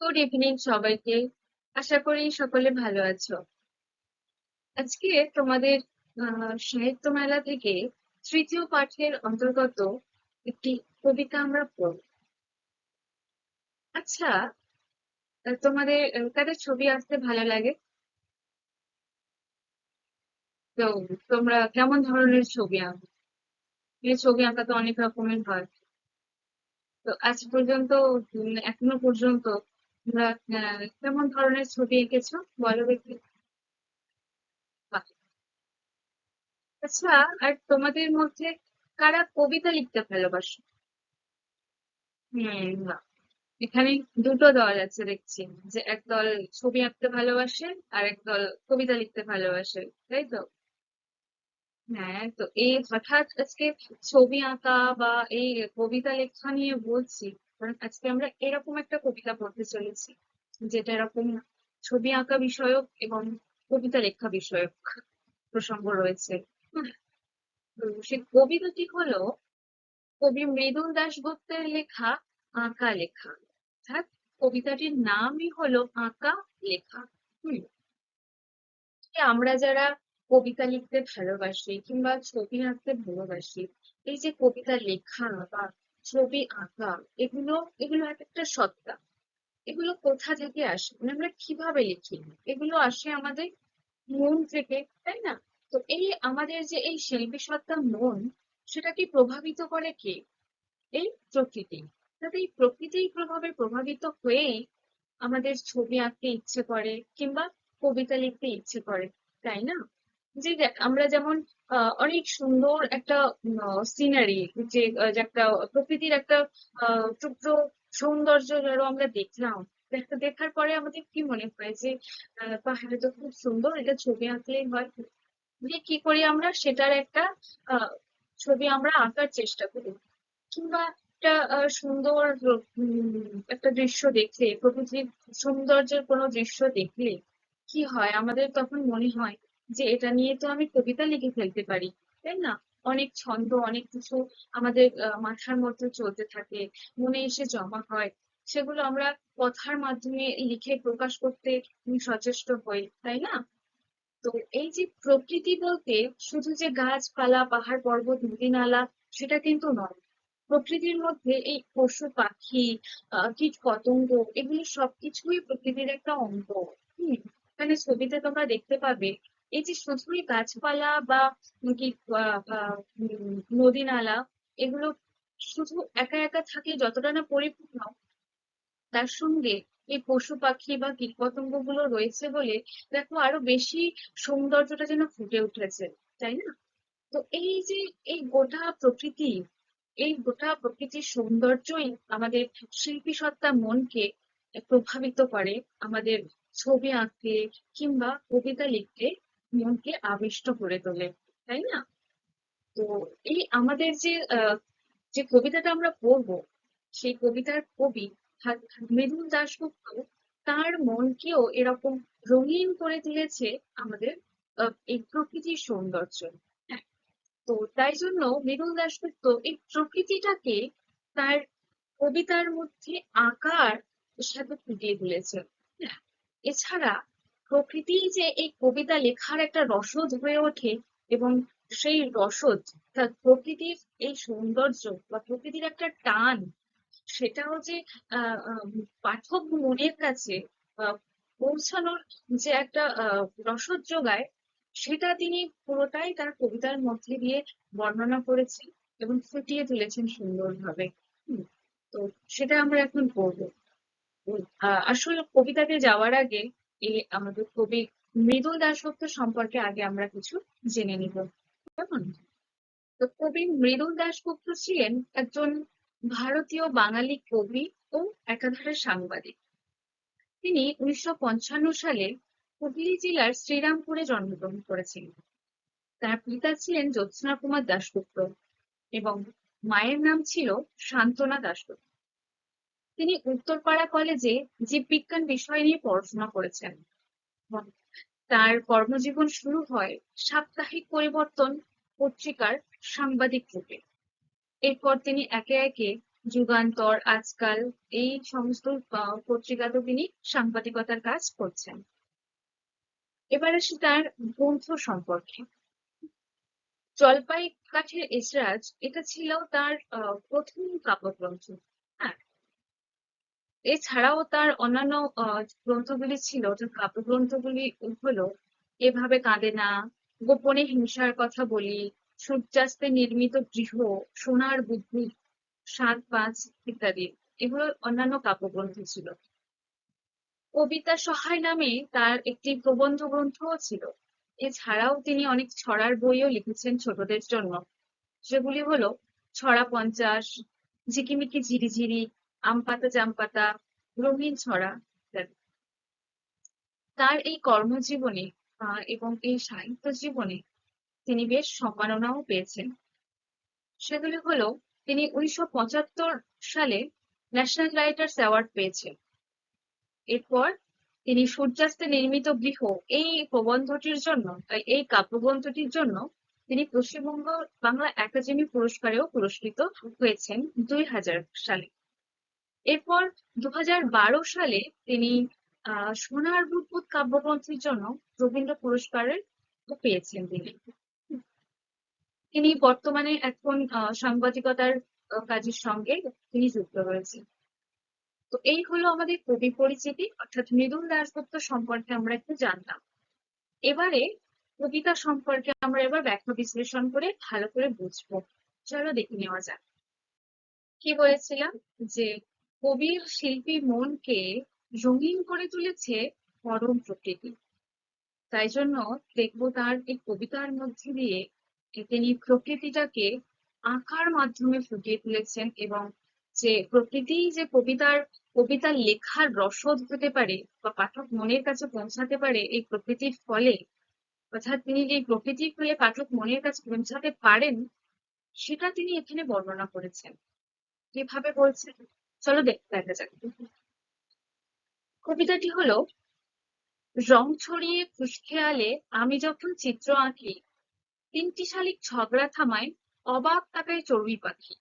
Good evening সবাইকে। আশা করি সকলে ভালো আছো। আজকে তোমাদের সাহিত্য মেলা থেকে তৃতীয় পাঠের অন্তর্গত একটি কবিতা আমরা পড়ব। আচ্ছা, তোমাদের কাদের ছবি আঁকতে ভালো লাগে? তো তোমরা কেমন ধরনের ছবি আঁকো? এই ছবি আঁকা তো অনেক রকমের হয়। তো আজ পর্যন্ত এখনো পর্যন্ত তোমরা কেমন ধরনের ছবি এঁকেছো বলো দেখি। বাহ। আচ্ছা, আর তোমাদের মধ্যে কারা কবিতা লিখতে ভালোবাসে? বাহ। এখানে দুটো দল আছে দেখছি, যে একদল ছবি আঁকতে ভালোবাসে আর একদল কবিতা লিখতে ভালোবাসে, তাই তো? হ্যাঁ, তো এই হঠাৎ আজকে ছবি আঁকা বা এই কবিতা লেখা নিয়ে বলছি, কারণ আজকে আমরা এরকম একটা কবিতা পড়তে চলেছি যেটা এরকম ছবি আঁকা বিষয়ক এবং কবিতা লেখা বিষয়ক প্রসঙ্গ রয়েছে। হুম, তো সেই কবিতাটি হলো কবি মৃদুল দাশগুপ্তের লেখা আঁকা লেখা, অর্থাৎ কবিতাটির নামই হলো আঁকা লেখা। হুম। আমরা যারা কবিতা লিখতে ভালোবাসি কিংবা ছবি আঁকতে ভালোবাসি, এই যে কবিতা লেখা বা ছবি আঁকা, এগুলো এগুলো এক একটা সত্তা। এগুলো কোথা থেকে আসে, মানে আমরা কিভাবে লিখি? এগুলো আসে আমাদের মন থেকে, তাই না? তো এই আমাদের যে এই শিল্পী সত্তা মন, সেটাকে প্রভাবিত করে কে? এই প্রকৃতি। তাতে এই প্রকৃতির প্রভাবে প্রভাবিত হয়েই আমাদের ছবি আঁকতে ইচ্ছে করে কিংবা কবিতা লিখতে ইচ্ছে করে, তাই না? যে দেখ, আমরা যেমন অনেক সুন্দর একটা সিনারি, যে একটা প্রকৃতির একটা টুকরো সৌন্দর্য ধরো আমরা দেখলাম, দেখার পরে আমাদের কি মনে হয় যে পাহাড়ে তো খুব সুন্দর, এটা ছবি আঁকলেই হয়। দিয়ে কি করি আমরা, সেটার একটা আহ ছবি আমরা আঁকার চেষ্টা করি। কিংবা একটা সুন্দর একটা দৃশ্য দেখলে, প্রকৃতির সৌন্দর্যের কোনো দৃশ্য দেখলে কি হয়, আমাদের তখন মনে হয় যে এটা নিয়ে তো আমি কবিতা লিখে ফেলতে পারি, তাই না? অনেক ছন্দ, অনেক কিছু আমাদের মাথার মধ্যে চলতে থাকে, মনে এসে জমা হয়। সেগুলো আমরা কথার মাধ্যমে লিখে প্রকাশ করতে সচেষ্ট হই, তাই না? তো এই যে প্রকৃতি বলতে শুধু যে গাছপালা, পাহাড় পর্বত, নদী নালা, সেটা কিন্তু নয়। প্রকৃতির মধ্যে এই পশু পাখি, কীট পতঙ্গ, এগুলো সবকিছুই প্রকৃতির একটা অঙ্গ। হুম। মানে ছবিতে তোমরা দেখতে পাবে, এই যে শুধুই গাছপালা বা কি নদী নালা, এগুলো শুধু একা একা থাকে যতটা না পরিপূর্ণ, তার সঙ্গে এই পশু পাখি বা কীটপতঙ্গ গুলো রয়েছে বলে দেখো আরো বেশি সৌন্দর্যটা যেন ফুটে উঠেছে, তাই না? তো এই যে এই গোটা প্রকৃতির সৌন্দর্যই আমাদের শিল্পী সত্তা মনকে প্রভাবিত করে, আমাদের ছবি আঁকতে কিংবা কবিতা লিখতে মনকে আবিষ্ট করে তোলে, তাই না? তো এই আমাদের যে কবিতাটা আমরা পড়বো, সেই কবিতার কবি মৃদুল দাশগুপ্ত তার মনকেও এরকম রঙিন করে তুলেছে আমাদের এই প্রকৃতির সৌন্দর্য। হ্যাঁ, তো তাই জন্য মৃদুল দাশগুপ্ত এই প্রকৃতিটাকে তার কবিতার মধ্যে আঁকার সাথে ফুটিয়ে তুলেছে। হ্যাঁ, এছাড়া প্রকৃতি যে এই কবিতা লেখার একটা রসদ হয়ে ওঠে, এবং সেই রসদ, তার প্রকৃতির এই সৌন্দর্য বা প্রকৃতির একটা টান, সেটাও যে পাঠক মনের কাছে আহ, পৌঁছানোর যে একটা রসদ যোগায়, সেটা তিনি পুরোটাই তার কবিতার মধ্যে দিয়ে বর্ণনা করেছেন এবং ফুটিয়ে তুলেছেন সুন্দরভাবে। হুম, তো সেটা আমরা এখন পড়বো। আসলে কবিতাতে যাওয়ার আগে আমাদের কবি মৃদুল দাশগুপ্ত সম্পর্কে আগে আমরা কিছু জেনে নিব, কেমন? তো কবি মৃদুল দাশগুপ্ত ছিলেন একজন ভারতীয় বাঙালি কবি ও একাধারে সাংবাদিক। তিনি 1955 সালে হুগলি জেলার শ্রীরামপুরে জন্মগ্রহণ করেছিলেন। তার পিতা ছিলেন জ্যোৎস্না কুমার দাশগুপ্ত এবং মায়ের নাম ছিল শান্তনা দাশগুপ্ত। তিনি উত্তরপাড়া কলেজে জীববিজ্ঞান বিষয় নিয়ে পড়াশোনা করেছেন এবং তার কর্মজীবন শুরু হয় সাপ্তাহিক পরিবর্তন পত্রিকার সাংবাদিক রূপে। এরপর তিনি একে একে যুগান্তর, আজকাল এই সমস্ত পত্রিকাতে তিনি সাংবাদিকতার কাজ করছেন। এবার আসি তার গ্রন্থ সম্পর্কে। জলপাই কাঠের এসরাজ এটা ছিল তার প্রথম কাব্যগ্রন্থ। হ্যাঁ, এছাড়াও তার অন্যান্য গ্রন্থগুলি ছিল, যে কাব্যগ্রন্থগুলি হলো এভাবে কাঁদে না, গোপনে হিংসার কথা বলি, সূর্যাস্তে নির্মিত গৃহ, সোনার বুদ্ধি, সাত পাঁচ ইত্যাদি। এগুলো অন্যান্য কাব্যগ্রন্থ ছিল। কবিতা সহায় নামে তার একটি প্রবন্ধ গ্রন্থও ছিল। এছাড়াও তিনি অনেক ছড়ার বইও লিখেছেন ছোটদের জন্য, সেগুলি হলো ছড়া 50, ঝিকিমিকি ঝিরিঝিরি, আম পাতা জাম পাতা, রঙিন ছড়া ইত্যাদি। তার এই কর্মজীবনে এবং এই সাহিত্য জীবনে তিনি বেশ সম্মাননাও পেয়েছেন। সেগুলি হলো, তিনি 1975 সালে ন্যাশনাল রাইটার্স অ্যাওয়ার্ড পেয়েছেন। এরপর তিনি সূর্যাস্তে নির্মিত গৃহ এই প্রবন্ধটির জন্য, এই কাব্যগ্রন্থটির জন্য তিনি পশ্চিমবঙ্গ বাংলা একাডেমি পুরস্কারেও পুরস্কৃত হয়েছেন 2000 সালে। এরপর 2012 সালে তিনি সোনার বুদবুদ কাব্যগ্রন্থের জন্য রবীন্দ্র পুরস্কারের পেয়েছেন তিনি। তিনি বর্তমানে এখন সাংবাদিকতার কাজের সঙ্গে তিনি যুক্ত রয়েছেন। তো এই হলো আমাদের কবি পরিচিতি, অর্থাৎ মৃদুল দাশগুপ্ত সম্পর্কে আমরা একটু জানলাম। এবারে কবিতা সম্পর্কে আমরা এবার ব্যাখ্যা বিশ্লেষণ করে ভালো করে বুঝবো। চলো দেখে নেওয়া যাক। কি বলেছিলাম, যে কবির শিল্পী মনকে রঙিন করে তুলেছে পরম প্রকৃতি। তাই জন্য দেখবো তার এই কবিতার মধ্যে দিয়ে তিনি প্রকৃতিটাকে আঁকার মাধ্যমে ফুটিয়ে তুলেছেন, এবং যে প্রকৃতি যে কবিতার লেখার রসদ হতে পারে বা পাঠক মনের কাছে পৌঁছাতে পারে এই প্রকৃতির ফলে, অর্থাৎ তিনি যে প্রকৃতির ফলে পাঠক মনের কাছে পৌঁছাতে পারেন, সেটা তিনি এখানে বর্ণনা করেছেন। কিভাবে বলছেন চলো দেখা যাক। কবিতাটি হলো, রং ছড়িয়ে খুশখেয়ালে আমি যখন চিত্র আঁকি, তিনটি শালিক ঝগড়া থামায় অবাক তাকায় চড়ুই পাখি।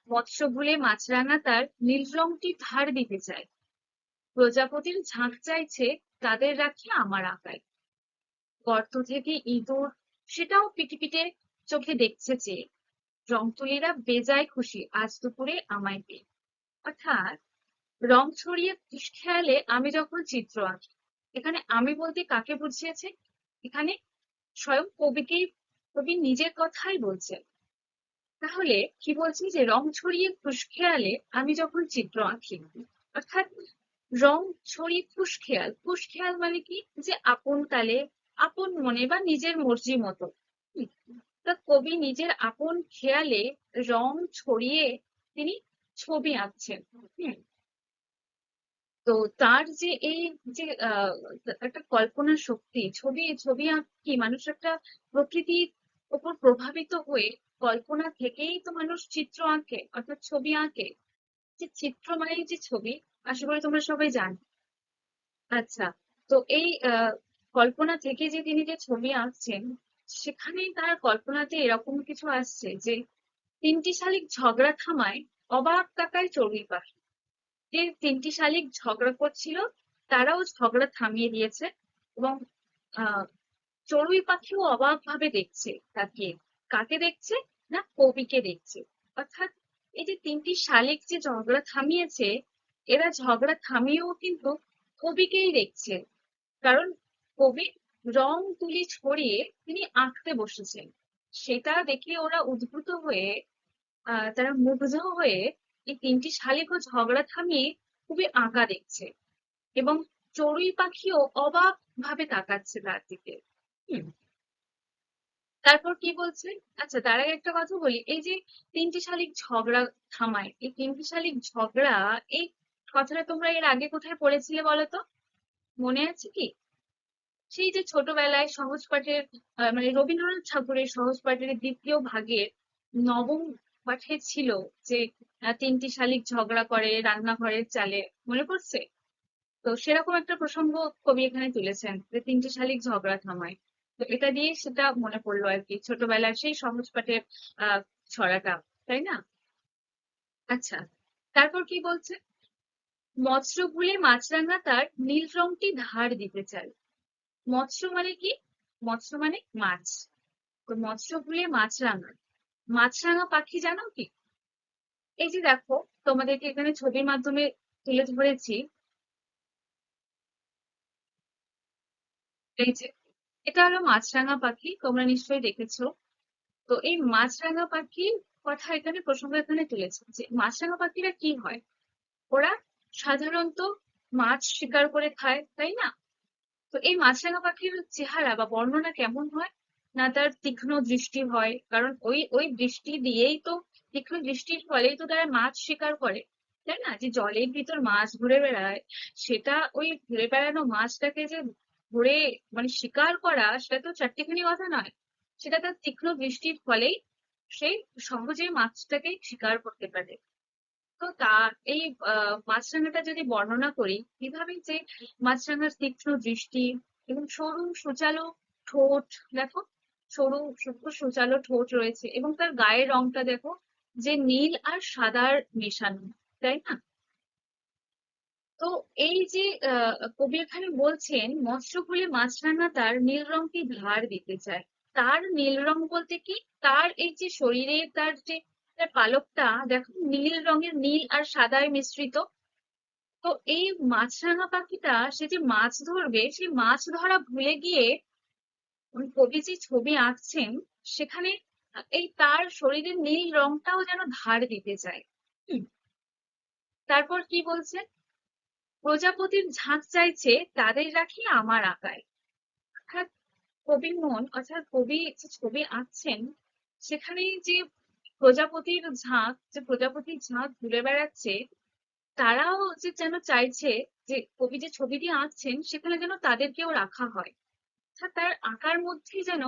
মৎস্য ভুলে মাছরাঙা তার নীল রংটি ধার দিতে চায়, প্রজাপতির ঝাঁক চাইছে তাদের রাখি আমার আঁকায়। গর্ত থেকে ইঁদুর সেটাও পিটপিটে চোখে দেখছে চেয়ে, রংতুলিরা বেজায় খুশি আজ দুপুরে আমায় পেয়ে। অর্থাৎ রং ছড়িয়ে খেয়ালে আমি যখন চিত্র আঁকি, এখানে আমি বলতে কাকে বুঝিয়েছে, এখানে স্বয়ং কবি নিজের কথাই বলছেন। তাহলে কি বলছি, যে রং ছড়িয়ে খুশখেয়ালে আমি যখন চিত্র আঁকি, অর্থাৎ রং ছড়িয়ে খুশখেয়াল মানে কি, যে আপন কালে আপন মনে বা নিজের মর্জি মতো। তা কবি নিজের আপন খেয়ালে রং ছড়িয়ে তিনি ছবি আঁকছেন। তো তার যে এই যে একটা কল্পনা শক্তি, ছবি ছবি কি মানুষ একটা প্রকৃতির উপর প্রভাবিত হয়ে কল্পনা থেকেই তো মানুষ চিত্র আঁকে, অর্থাৎ ছবি আঁকে। যে চিত্র মানে যে ছবি, আশা করি তোমরা সবাই জানো। আচ্ছা, তো এই কল্পনা থেকে যে তিনি যে ছবি আঁকছেন, সেখানেই তার কল্পনাতে এরকম কিছু আসছে, যে তিনটি শালিক ঝগড়া থামায় অবাক তাকায় চড়ুই পাখি। যে তিনটি শালিক ঝগড়া করছিল, তারাও ঝগড়া থামিয়ে দিয়েছে, এবং আহ চড়ুই পাখিও অবাক ভাবে দেখছে তাকে। কাকে দেখছে না, কবিকে দেখছে। অর্থাৎ এই যে তিনটি শালিক যে ঝগড়া থামিয়েছে, এরা ঝগড়া থামিয়েও কিন্তু কবিকেই দেখছে, কারণ কবি রং তুলি ছড়িয়ে তিনি আঁকতে বসেছেন। সেটা দেখে ওরা উদ্ভূত হয়ে তারা মুগ্ধ হয়ে এই তিনটি শালিকও ঝগড়া থামিয়ে খুবই আঁকা দেখছে, এবং চড়ুই পাখিও অবাক ভাবে তাকাচ্ছে তার দিকে। হুম। তারপর কি বলছে, আচ্ছা তার আগে একটা কথা বলি, এই যে তিনটি শালিক ঝগড়া থামায়, এই তিনটি শালিক ঝগড়া, এই কথাটা তোমরা এর আগে কোথায় পড়েছিলে বলো তো, মনে আছে কি? সেই যে ছোটবেলায় সহজ পাঠের মানে রবীন্দ্রনাথ ঠাকুরের সহজ পাঠের দ্বিতীয় ভাগের নবম পাঠে ছিল, যে তিনটি শালিক ঝগড়া করে রান্নাঘরের চালে, মনে পড়ছে? তো সেরকম একটা প্রসঙ্গ কবি এখানে তুলেছেন, যে তিনটি শালিক ঝগড়া থামায়। তো এটা দিয়ে সেটা মনে পড়লো আর কি, ছোটবেলার সেই সহজ পাঠের ছড়াটা, তাই না? আচ্ছা, তারপর কি বলছে? মৎস্য ভুলে মাছরাঙা তার নীল রংটি ধার দিতে চায়। মৎস্য মানে কি? মৎস্য মানে মাছ। তো মৎস্য ভুলে মাছরাঙা, মাছরাঙা পাখি জানো কি? এই যে দেখো, তোমাদেরকে এখানে ছবির মাধ্যমে তুলে ধরেছি। এই যে এটা হলো মাছরাঙা পাখি, তোমরা নিশ্চয়ই দেখেছো। তো এই মাছরাঙা পাখির কথা এখানে প্রসঙ্গ এখানে তুলেছে যে মাছরাঙা পাখিরা কি হয়, ওরা সাধারণত মাছ শিকার করে খায়, তাই না? তো এই মাছরাঙা পাখির চেহারা বা বর্ণনা কেমন হয়? না, তার তীক্ষ্ণ দৃষ্টি হয়, কারণ ওই ওই দৃষ্টি দিয়েই তো, তীক্ষ্ণ দৃষ্টির ফলেই তো তারা মাছ শিকার করে, তাই না? যে জলের ভিতর মাছ ঘুরে বেড়ায়, সেটা ওই ঘুরে বেড়ানো মাছটাকে যে ধরে মানে শিকার করা, সেটা তো চারটিখানি কথা নয়। সেটা তার তীক্ষ্ণ দৃষ্টির ফলেই সে সহজে মাছটাকে শিকার করতে পারে। তো এই মাছরাঙাটা যদি বর্ণনা করি কিভাবে, যে মাছরাঙার তীক্ষ্ণ দৃষ্টি এবং সরু সুচালো ঠোঁট, দেখো, সরু সূক্ষ্ম সুচালো ঠোঁট রয়েছে, এবং তার গায়ের রংটা দেখো, যে নীল আর সাদার মেশানো, তাই না? তো এই যে কবি এখানে বলছেন মৎস্য ফুলে মাছরাঙা তার নীল রংকে ধার দিতে চায়। তার নীল রং বলতে কি? তার এই যে শরীরে তার যে তার পালকটা দেখো নীল রঙের, নীল আর সাদায় মিশ্রিত। তো এই মাছরাঙা পাখিটা সে যে মাছ ধরবে, সেই মাছ ধরা ভুলে গিয়ে কবি যে ছবি আঁকছেন সেখানে এই তার শরীরের নীল রংটাও যেন ধার দিতে চায়। হুম, তারপর কি বলছে? প্রজাপতির ঝাঁক চাইছে তাদের রাখি আমার আঁকায়। অর্থাৎ কবির মন, অর্থাৎ কবি যে ছবি আঁকছেন সেখানে যে প্রজাপতির ঝাঁক, যে প্রজাপতির ঝাঁক ঘুরে বেড়াচ্ছে, তারাও যে যেন চাইছে যে কবি যে ছবিটি আঁকছেন সেখানে যেন তাদেরকেও রাখা হয়। অর্থাৎ তার আঁকার মধ্যে যেন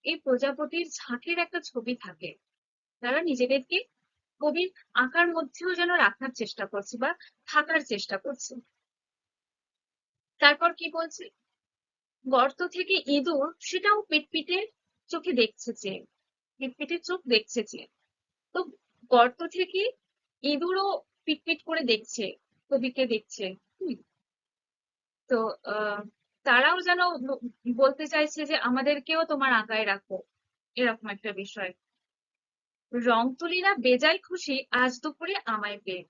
এই প্রজাপতির ঝাঁকের একটা ছবি থাকে। তারা নিজেদেরকে কবির আঁকার মধ্যেও যেন রাখার চেষ্টা করছে বা থাকার চেষ্টা করছে। তারপর কি বলছে? গর্ত থেকে ইঁদুর সেটাও পিটপিটে চোখে দেখছে, যে পিটপিটে চোখ দেখছে যে। তো গর্ত থেকে ইঁদুরও পিটপিট করে দেখছে, কবিকে দেখছে। হুম, তো আহ তারাও যেন বলতে চাইছে যে আমাদেরকেও তোমার আঁকায় রাখো, এরকম একটা বিষয়। রং তুলিরা বেজায় খুশি আজ দুপুরে আমায় পেয়ে।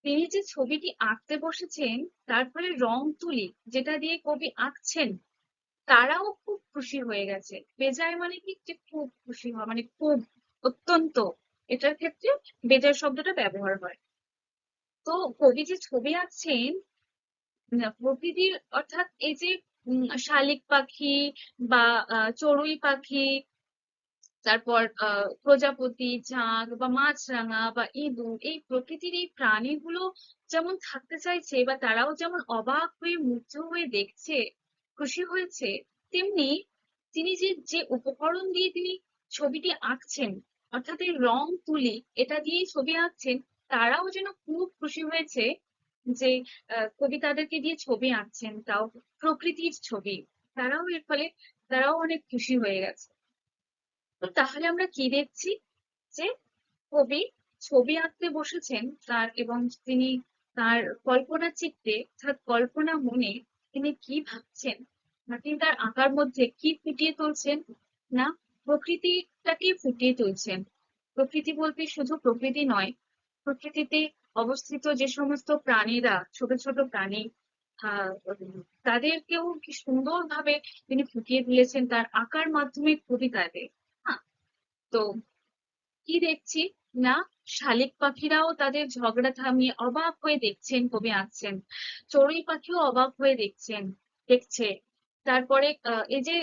তিনি যে ছবিটি আঁকতে বসেছেন, তারপরে রং তুলি যেটা দিয়ে কবি আঁকছেন, তারাও খুব খুশি হয়ে গেছে। বেজায় মানে কি? যে খুব খুশি হওয়া, মানে খুব, অত্যন্ত। এটার ক্ষেত্রে বেজায় শব্দটা ব্যবহার হয়। তো কবি যে ছবি আঁকছেন প্রকৃতির, অর্থাৎ এই যে শালিক পাখি বা চড়ুই পাখি, তারপর প্রজাপতি, ঝাঁক বা মাছরাঙা বা ইঁদুর, এই প্রকৃতির এই প্রাণীগুলো যেমন থাকতে চাইছে বা তারাও যেমন অবাক হয়ে মুগ্ধ হয়ে দেখছে, খুশি হয়েছে, তেমনি তিনি যে যে উপকরণ দিয়ে তিনি ছবিটি আঁকছেন, অর্থাৎ এই রং তুলি এটা দিয়ে ছবি আঁকছেন, তারাও যেন খুব খুশি হয়েছে যে কবি তাদেরকে দিয়ে ছবি আঁকছেন, তাও প্রকৃতির ছবি। তারাও এর ফলে তারাও অনেক খুশি হয়ে গেছে। তো তাহলে আমরা কি দেখছি? যে কবি ছবি আঁকতে বসেছেন তার, এবং তিনি তার কল্পনা চিত্তে, অর্থাৎ কল্পনা মনে তিনি কি ভাবছেন, বা তিনি তার আঁকার মধ্যে কি ফুটিয়ে তুলছেন? না, প্রকৃতিটাকে ফুটিয়ে তুলছেন। প্রকৃতি বলতে শুধু প্রকৃতি নয়, প্রকৃতিতে অবস্থিত যে সমস্ত প্রাণীরা, ছোট ছোট প্রাণী, আহ তাদেরকেও কি সুন্দরভাবে তিনি ফুটিয়ে তুলেছেন তার আঁকার মাধ্যমে, কবিতাতে। হ্যাঁ, তো কি দেখছি? না, শালিক পাখিরাও তাদের ঝগড়া থামিয়ে অবাক হয়ে দেখছেন কবি আঁকছেন। চড়ুই পাখিও অবাক হয়ে দেখছে। তারপরে এই যে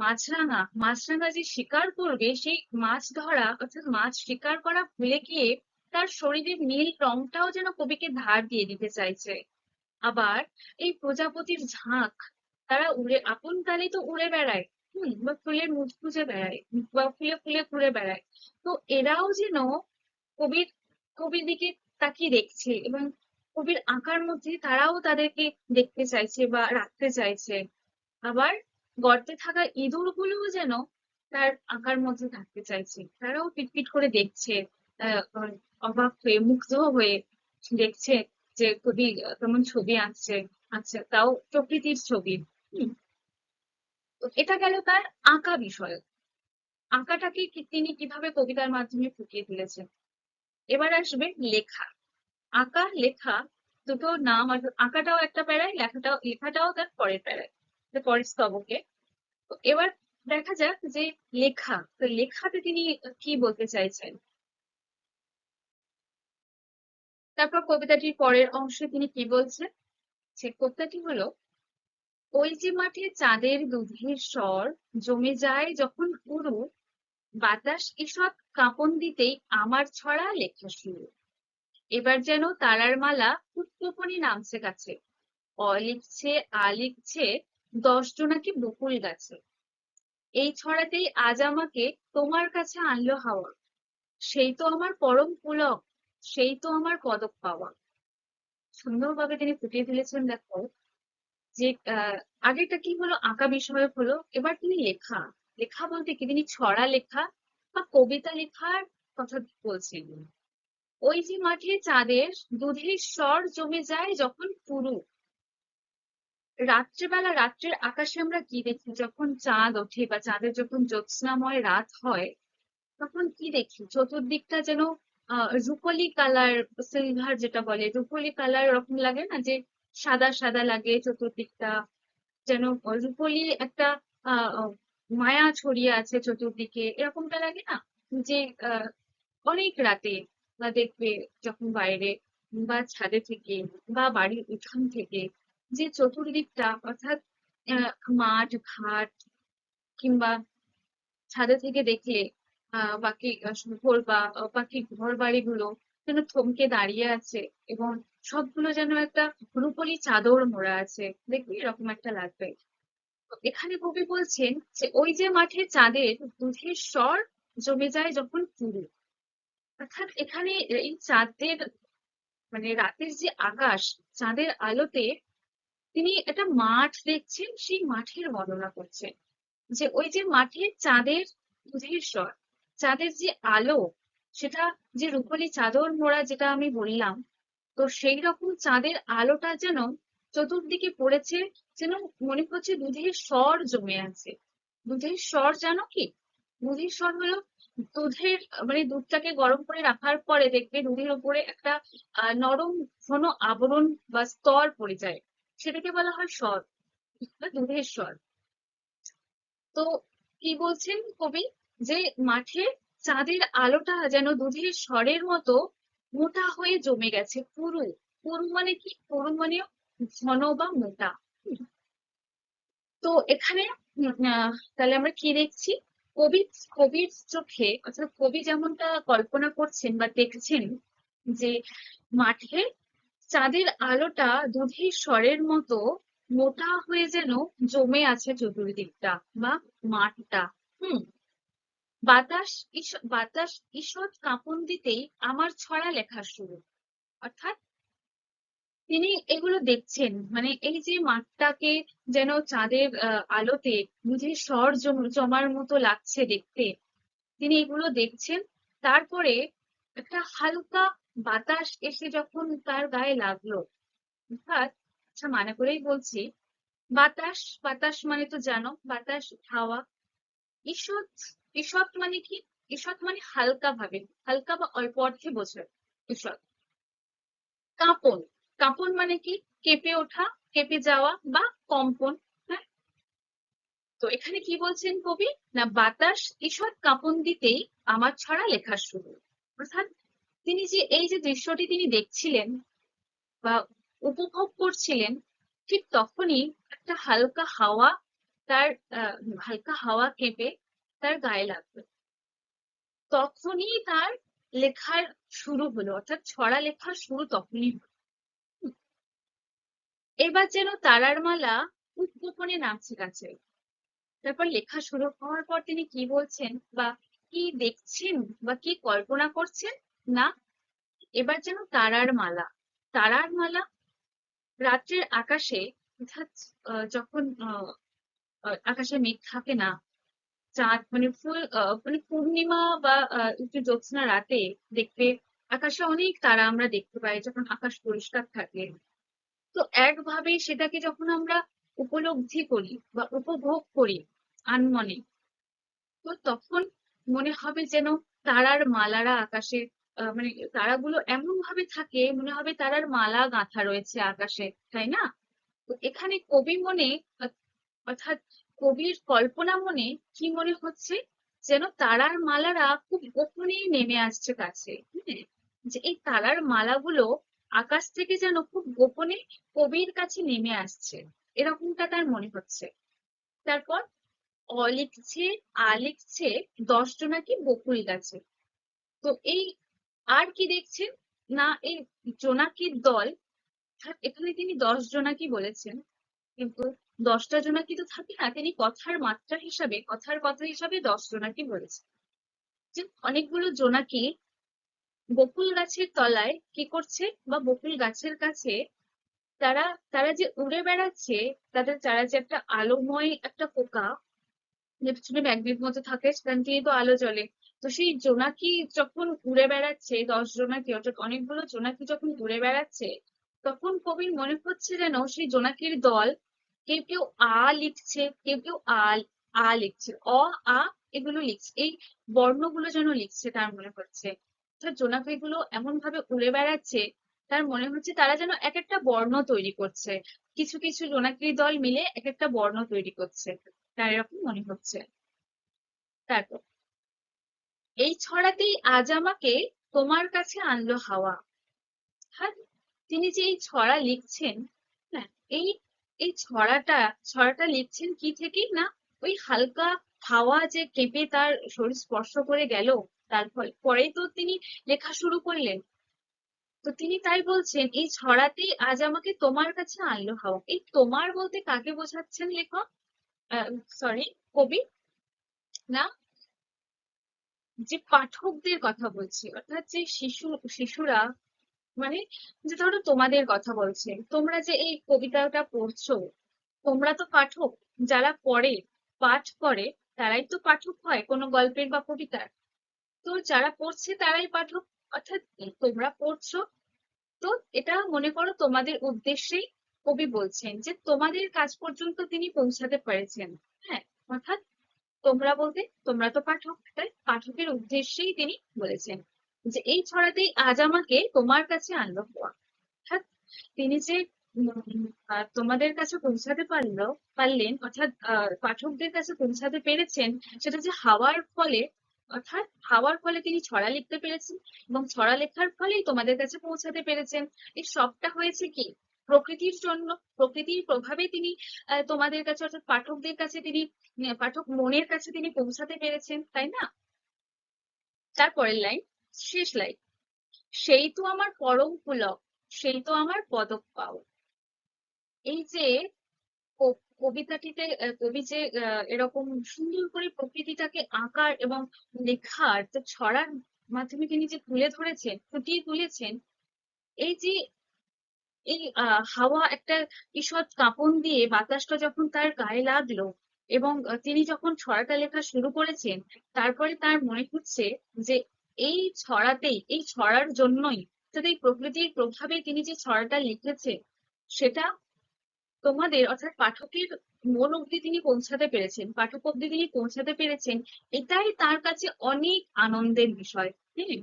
মাছরাঙা, মাছরাঙা যে শিকার করবে, সেই মাছ ধরা, অর্থাৎ মাছ শিকার করা ভুলে গিয়ে তার শরীরের নীল রংটাও যেন কবিকে ধার দিয়ে দিতে চাইছে। আবার এই প্রজাপতির ঝাঁক, তারা উড়ে আপন তালে তো উড়ে বেড়ায়, বা ফুলের মুখ খুঁজে বেড়ায়, বা ফুলে ফুলে ঘুরে বেড়ায়। তো এরাও যেন কবির কবির দিকে তাকিয়ে দেখছে, এবং কবির আঁকার মধ্যে তারাও তাদেরকে দেখতে চাইছে বা রাখতে চাইছে। আবার গর্তে থাকা ইঁদুর গুলোও যেন তার আঁকার মধ্যে থাকতে চাইছে, তারাও পিটপিট করে দেখছে। অবাক হয়ে মুগ্ধ হয়ে দেখছে যে কবি কেমন ছবি আঁকছে। আচ্ছা, তাও প্রকৃতির ছবি। হুম, তো এটা গেল তার আঁকা বিষয়। আঁকাটাকে তিনি কিভাবে কবিতার মাধ্যমে ফুটিয়ে তুলেছেন। এবার আসবে লেখা। আঁকা লেখা দুটো নাম, আর আঁকাটাও একটা প্যারায়, লেখাটাও তার পরের প্যারায়, পরের স্তবকে। তো এবার দেখা যাক যে লেখা, তো লেখাতে তিনি কি বলতে চাইছেন। তারপর কবিতাটির পরের অংশে তিনি কি বলছেন, সে কবিতাটি হলো: ওই যে মাঠে চাঁদের দুধের স্বর জমে যায় যখন পুরু, বাতাস ঈষৎ কাঁপন দিতেই আমার ছড়া লেখা শুরু। এবার যেন তারার মালা পুষ্পপনি নামছে কাছে, অ লিখছে, আ লিখছে, 10 জোনাকি বকুল গাছে। এই ছড়াতেই আজ আমাকে তোমার কাছে আনলো হাওয়া, সেই তো আমার পরম পুলক, সেই তো আমার পদক পাওয়া। সুন্দরভাবে তিনি ফুটিয়ে তুলেছেন। দেখো যে আগেরটা কি হলো, আঁকা বিষয়ক হলো, এবার তিনি লেখা। লেখা বলতে কি, তিনি ছড়া লেখা বা কবিতা লেখার কথা বলছেন। ওই যে মাঠে চাঁদের দুধের স্বর জমে যায় যখন পুরু। রাত্রেবেলা, রাত্রের আকাশে আমরা কি দেখি, যখন চাঁদ ওঠে বা চাঁদের যখন জ্যোৎস্নাময় রাত হয়, তখন কি দেখি, চতুর্দিকটা যেন রুপোলি কালার, সিলভার যেটা বলে রুপোলি কালার, ওরকম লাগে না, যে সাদা সাদা লাগে চতুর্দিকটা, যেন রুপোলি একটা আহ আহ, মায়া ছড়িয়ে আছে চতুর্দিকে, এরকমটা লাগে না? যে আহ অনেক রাতে বা দেখবে যখন বাইরে বা ছাদে থেকে বা বাড়ির উঠান থেকে যে চতুর্দিকটা, অর্থাৎ মাঠ ঘাট কিংবা ছাদে থেকে দেখলে বাকি শহর বা বাকি ঘর বাড়িগুলো যেন থমকে দাঁড়িয়ে আছে, এবং সবগুলো যেন একটা রূপলি চাদর মোড়া আছে, দেখবি এরকম একটা লাগবে। তো এখানে কবি বলছেন যে ওই যে মাঠে চাঁদের দুধের স্বর জমে যায় যখন পুরু, অর্থাৎ এখানে এই চাঁদের মানে রাতের যে আকাশ, চাঁদের আলোতে তিনি একটা মাঠ দেখছেন, সেই মাঠের বর্ণনা করছেন। যে ওই যে মাঠে চাঁদের দুধের স্বর, চাঁদের যে আলো, সেটা যে রূপলি চাদর মোড়া যেটা আমি বললাম, তো সেই রকম চাঁদের আলোটা যেন চতুর্দিকে পড়েছে, যেন মনে হচ্ছে দুধের স্বর জমে আছে। দুধের স্বর জানো কি? দুধের স্বর হলো দুধের মানে দুধটাকে গরম করে রাখার পরে দেখবে দুধের উপরে একটা নরম ঘন আবরণ বা স্তর পড়ে যায়, সেটাকে বলা হয় স্বর বা দুধের স্বর। তো কি বলছেন কবি, যে মাঠে চাঁদের আলোটা যেন দুধের স্বরের মতো মোটা হয়ে জমে গেছে পুরু। পুরু মানে কি? পুরু মানে ঘন বা মোটা। তো এখানে তাহলে আমরা কি দেখছি, কবি কবির চোখে, অর্থাৎ কবি যেমনটা কল্পনা করছেন বা দেখছেন, যে মাঠে চাঁদের আলোটা দুধের স্বরের মতো মোটা হয়ে যেন জমে আছে চতুর্দিকটা বা মাঠটা। হুম, বাতাস ঈষৎ কাঁপন দিতেই আমার ছড়া লেখা শুরু। অর্থাৎ তিনি এগুলো দেখছেন, মানে এই যে মাঠটাকে যেন চাঁদের আলোতে দুধের স্বর জমার মতো লাগছে দেখতে, তিনি এগুলো দেখছেন। তারপরে একটা হালকা বাতাস এসে যখন তার গায়ে লাগলো, অর্থাৎ আচ্ছা মানে করেই বলছি, বাতাস, বাতাস মানে তো জানো, বাতাস হাওয়া। ঈষৎ, ঈষৎ মানে কি? ঈষৎ মানে হালকা ভাবে, হালকা বা অল্প অর্থে বোঝায় ঈষৎ। কাঁপন, কাঁপন মানে কি? কেঁপে ওঠা, কেঁপে যাওয়া বা কম্পন। হ্যাঁ, তো এখানে কি বলছেন কবি, না বাতাস ঈষৎ কাঁপন দিতেই আমার ছড়া লেখা শুরু। অর্থাৎ তিনি যে এই যে দৃশ্যটি তিনি দেখছিলেন বা উপভোগ করছিলেন, ঠিক তখনই একটা হালকা হাওয়া তার হালকা হাওয়া কেঁপে তার গায়ে লাগবে, তখনই তার লেখার শুরু হলো, অর্থাৎ ছড়া লেখার শুরু তখনই হলো। এবার যেন তারার মালা উদ্গোপনে নামছে গাছে। তারপর লেখা শুরু হওয়ার পর তিনি কি বলছেন বা কি দেখছেন বা কি কল্পনা করছেন, না এবার যেন তারার মালা, তারার মালা রাত্রের আকাশে, অর্থাৎ যখন আকাশে মেঘ থাকে না, চাঁদ মানে ফুল মানে পূর্ণিমা বা একটু জ্যোৎস্না রাতে দেখবে আকাশে অনেক তারা আমরা দেখতে পাই যখন আকাশ পরিষ্কার থাকে। তো একভাবে সেটাকে যখন আমরা উপলব্ধি করি বা উপভোগ করি আনমনে, তো তখন মনে হবে যেন তারার মালারা আকাশে মানে তারাগুলো এমন ভাবে থাকে মনে হবে তারার মালা গাঁথা রয়েছে আকাশে, তাই না? তো এখানে কবি মনে অর্থাৎ কবির কল্পনা মনে কি মনে হচ্ছে, যেন তারার মালারা খুব গোপনেই নেমে আসছে কাছে। হ্যাঁ, যে এই তারার মালাগুলো আকাশ থেকে যেন খুব গোপনে কবির কাছে নেমে আসছে, এরকমটা তার মনে হচ্ছে। তারপর লিখছে, লিখছে 10 জোনাকি বকুল গাছে। তো এই আর কি দেখছেন না, এই জোনাকির দল, এখানে তিনি 10 জোনাকি বলেছেন, কিন্তু 10টা জোনাকি তো থাকে না, তিনি কথার মাত্রা হিসাবে কথার কথা হিসাবে 10 জোনাকি বলেছেন। যে অনেকগুলো জোনাকি বকুল গাছের তলায় কি করছে, বা বকুল গাছের কাছে তারা তারা যে উড়ে বেড়াচ্ছে, তারা যে একটা আলোময় একটা পোকা যে পিছনে ম্যাগনেট মতো থাকে সেখান দিয়ে তো আলো জ্বলে। তো সেই জোনাকি যখন উড়ে বেড়াচ্ছে, 10 জোনাকি অর্থাৎ অনেকগুলো জোনাকি যখন উড়ে বেড়াচ্ছে, তখন কবির মনে হচ্ছে যেন সেই জোনাকির দল কেউ কেউ লিখছে, কেউ কেউ লিখছে, আ এগুলো লিখছে, এই বর্ণগুলো যেন লিখছে তার মনে হচ্ছে। অর্থাৎ জোনাকিগুলো এমন ভাবে উড়ে বেড়াচ্ছে, তার মনে হচ্ছে তারা যেন এক একটা বর্ণ তৈরি করছে, কিছু কিছু জোনাকির দল মিলে এক একটা বর্ণ তৈরি করছে, তার এরকম মনে হচ্ছে। তারপর এই ছড়াতেই আজ আমাকে তোমার কাছে আনলো হাওয়া। হ্যাঁ, তিনি যে এই ছড়া লিখছেন, হ্যাঁ, এই এই ছড়াটা লিখছেন কি থেকে না, ওই হালকা হাওয়া যে কেঁপে তার শরীর স্পর্শ করে গেল, তার পরেই তো তিনি লেখা শুরু করলেন। তো তিনি তাই বলছেন এই ছড়াতেই আজ আমাকে তোমার কাছে আনলো হাওয়া। এই তোমার বলতে কাকে বোঝাচ্ছেন লেখক, সরি, কবি? না, যে পাঠকদের কথা বলছি, অর্থাৎ যে শিশুরা, মানে যে ধরো তোমাদের কথা বলছে, তোমরা যে এই কবিতাটা পড়ছো, তোমরা তো পাঠক। যারা পড়ে, পাঠ করে, তারাই তো পাঠক হয় কোনো গল্পের বা কবিতার। তো যারা পড়ছে তারাই পাঠক, অর্থাৎ তোমরা পড়ছো। তো এটা মনে করো তোমাদের উদ্দেশ্যেই কবি বলছেন যে তোমাদের কাজ পর্যন্ত তিনি পৌঁছাতে পেরেছেন। হ্যাঁ, অর্থাৎ তোমরা বলতে তোমরা তো পাঠক, তাই পাঠকের উদ্দেশ্যেই তিনি বলেছেন যে এই ছড়াতেই আজ আমাকে তোমার কাছে আনলো হাওয়া। অর্থাৎ তিনি যে তোমাদের কাছে পৌঁছাতে পারলেন, অর্থাৎ পাঠকদের কাছে পৌঁছাতে পেরেছেন, সেটা যে হাওয়ার ফলে, অর্থাৎ হাওয়ার ফলে তিনি ছড়া লিখতে পেরেছেন, এবং ছড়া লেখার ফলেই তোমাদের কাছে পৌঁছাতে পেরেছেন। এই সবটা হয়েছে কি প্রকৃতির জন্য, প্রকৃতির প্রভাবে তিনি তোমাদের কাছে অর্থাৎ পাঠকদের কাছে তিনি, পাঠক মনের কাছে তিনি পৌঁছাতে পেরেছেন, তাই না? তারপরের লাইন, শেষ লাইন, সেই তো আমার পরম পুলক, সেই তো আমার পদক পাও। এই যে কবিতাটিতে কবি যে এরকম সুন্দর করে প্রকৃতিটাকে আঁকার এবং লেখার যে ছড়ার মাধ্যমে তিনি যে তুলে ধরেছেন, ফুটিয়ে তুলেছেন, এই যে এই হাওয়া একটা ঈষৎ কাঁপন দিয়ে বাতাসটা যখন তার গায়ে লাগলো, এবং তিনি যখন ছড়াটা লেখা শুরু করেছেন, তারপরে তার মনে হচ্ছে যে এই ছড়াতেই, এই ছড়ার জন্যই, অর্থাৎ এই প্রকৃতির প্রভাবে তিনি যে ছড়াটা লিখেছে, সেটা তোমাদের অর্থাৎ পাঠকের মন অব্দি তিনি পৌঁছাতে পেরেছেন, পাঠক অব্দি তিনি পৌঁছাতে পেরেছেন, এটাই তার কাছে অনেক আনন্দের বিষয়। হ্যাঁ,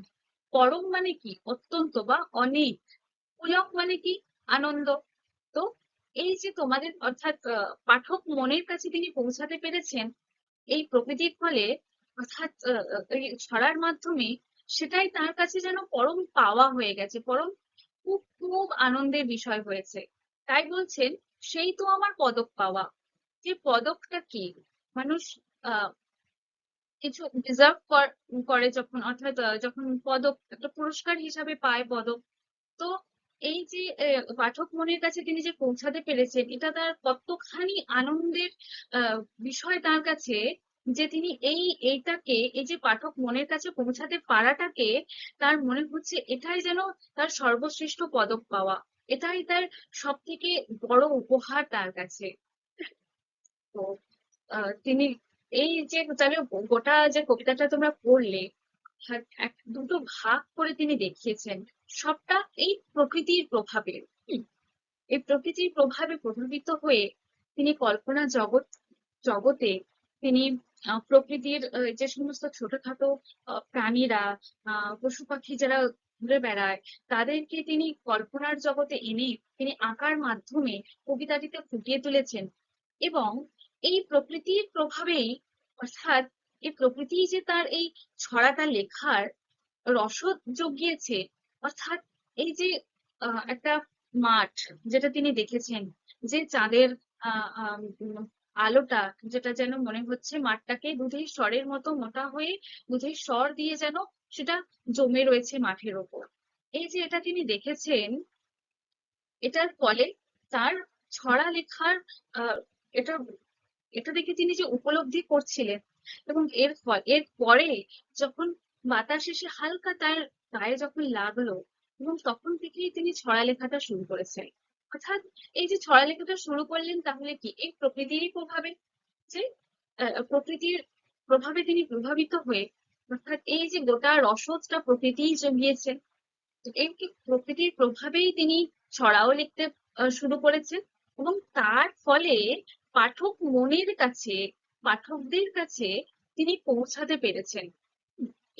পরম মানে কি অত্যন্ত বা অনেক, পুলক মানে কি আনন্দ। তো এই যে তোমাদের অর্থাৎ পাঠক মনের কাছে তিনি পৌঁছাতে পেরেছেন এই প্রকৃতির ফলে, অর্থাৎ এই ছড়ার মাধ্যমে, সেটাই তার কাছে যেন পরম পাওয়া হয়ে গেছে, পরম খুব খুব আনন্দের বিষয় হয়েছে। তাই বলছেন সেই তো আমার পদক পাওয়া। যে পদকটা কি, মানুষ আহ কিছু ডিজার্ভ করে যখন, অর্থাৎ যখন পদক একটা পুরস্কার হিসাবে পায় পদক, তো এই যে পাঠক মনের কাছে তিনি যে পৌঁছাতে পেরেছেন, এটা তার কতখানি আনন্দের বিষয় তার কাছে, যে তিনি এইটাকে, এই যে পাঠক মনের কাছে পৌঁছাতে পারাটাকে, তার মনে হচ্ছে এটাই যেন তার সর্বশ্রেষ্ঠ পদক পাওয়া, এটাই তার সব থেকে বড় উপহার তার কাছে। তো তিনি এই যে তাহলে গোটা যে কবিতাটা তোমরা পড়লে, দুটো ভাগ করে তিনি দেখিয়েছেন, সবটা এই প্রকৃতির প্রভাবে। এই প্রকৃতির প্রভাবে প্রভাবিত হয়ে তিনি কল্পনা জগতে তিনি প্রকৃতির যে সমস্ত ছোটখাটো প্রাণীরা, পশু পাখি যারা ঘুরে বেড়ায়, তাদেরকে তিনি কল্পনার জগতে এনে তিনি আঁকার মাধ্যমে কবিতাটিতে ফুটিয়ে তুলেছেন। এবং এই প্রকৃতির প্রভাবেই, অর্থাৎ এই প্রকৃতি যে তার এই ছড়াটা লেখার রসদ জুগিয়েছে, অর্থাৎ এই যে একটা মাঠ যেটা তিনি দেখেছেন, যে চাঁদের আহ আহ, উম, আলোটা, যেটা যেন মনে হচ্ছে মাঠটাকে দুধের স্বরের মতো মোটা হয়ে দুধের স্বর দিয়ে যেন সেটা জমে রয়েছে মাঠের ওপর। এই যে এটা তিনি দেখেছেন, এটার ফলে তার ছড়া লেখার আহ এটা এটা দেখে তিনি যে উপলব্ধি করছিলেন, এবং এর পরে যখন বাতাস এসে হালকা তার গায়ে যখন লাগলো, এবং তখন থেকেই তিনি ছড়া লেখাটা শুরু করেছেন। অর্থাৎ এই যে ছড়া লেখাটা শুরু করলেন, তাহলে কি এই প্রকৃতিরই প্রভাবে, যে প্রকৃতির প্রভাবে তিনি প্রভাবিত হয়ে, অর্থাৎ এই যে গোটা রসদটা প্রকৃতিই জমিয়েছেন, এই প্রকৃতির প্রভাবেই তিনি ছড়াও লিখতে শুরু করেছেন। এবং তার ফলে পাঠক মনের কাছে, পাঠকদের কাছে তিনি পৌঁছাতে পেরেছেন।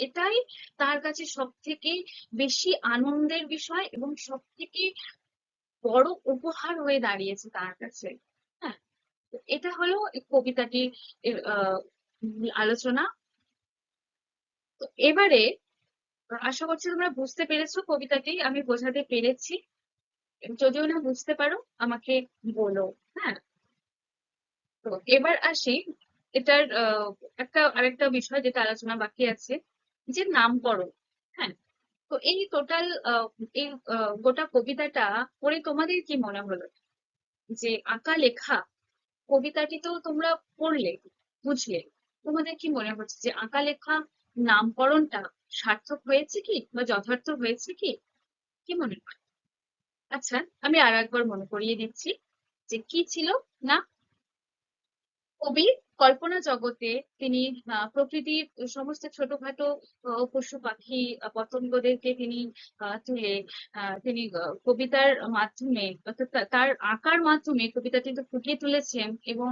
এটাই তার কাছে সব থেকে বেশি আনন্দের বিষয় এবং সব থেকে বড় উপহার হয়ে দাঁড়িয়েছে তার কাছে। হ্যাঁ, তো এটা হলো এই কবিতাটির মূল আলোচনা। তো এবারে আশা করছি তোমরা বুঝতে পেরেছো কবিতাটি আমি বোঝাতে পেরেছি। যদিও না বুঝতে পারো আমাকে বলো। হ্যাঁ, তো এবার আসি এটার আরেকটা বিষয় যেটা আলোচনা বাকি আছে, যে নামকরণ। হ্যাঁ, তো এই টোটাল এই গোটা কবিতাটা পড়ে তোমাদের কি মনে হলো? যে আঁকা লেখা কবিতাটি তো তোমরা পড়লে, বুঝলে, তোমাদের কি মনে হচ্ছে যে আঁকা লেখা নামকরণটা সার্থক হয়েছে কি, বা যথার্থ হয়েছে কি? কি মনে হয়? আচ্ছা, আমি আর একবার মনে করিয়ে দিচ্ছি যে কি ছিল না, কবি কল্পনা জগতে তিনি প্রকৃতির সমস্ত ছোটখাটো পশু পাখি পতঙ্গদেরকে তিনি তুলে তিনি কবিতার মাধ্যমে, অর্থাৎ তার আঁকার মাধ্যমে কবিতাটি তো ফুটিয়ে তুলেছেন। এবং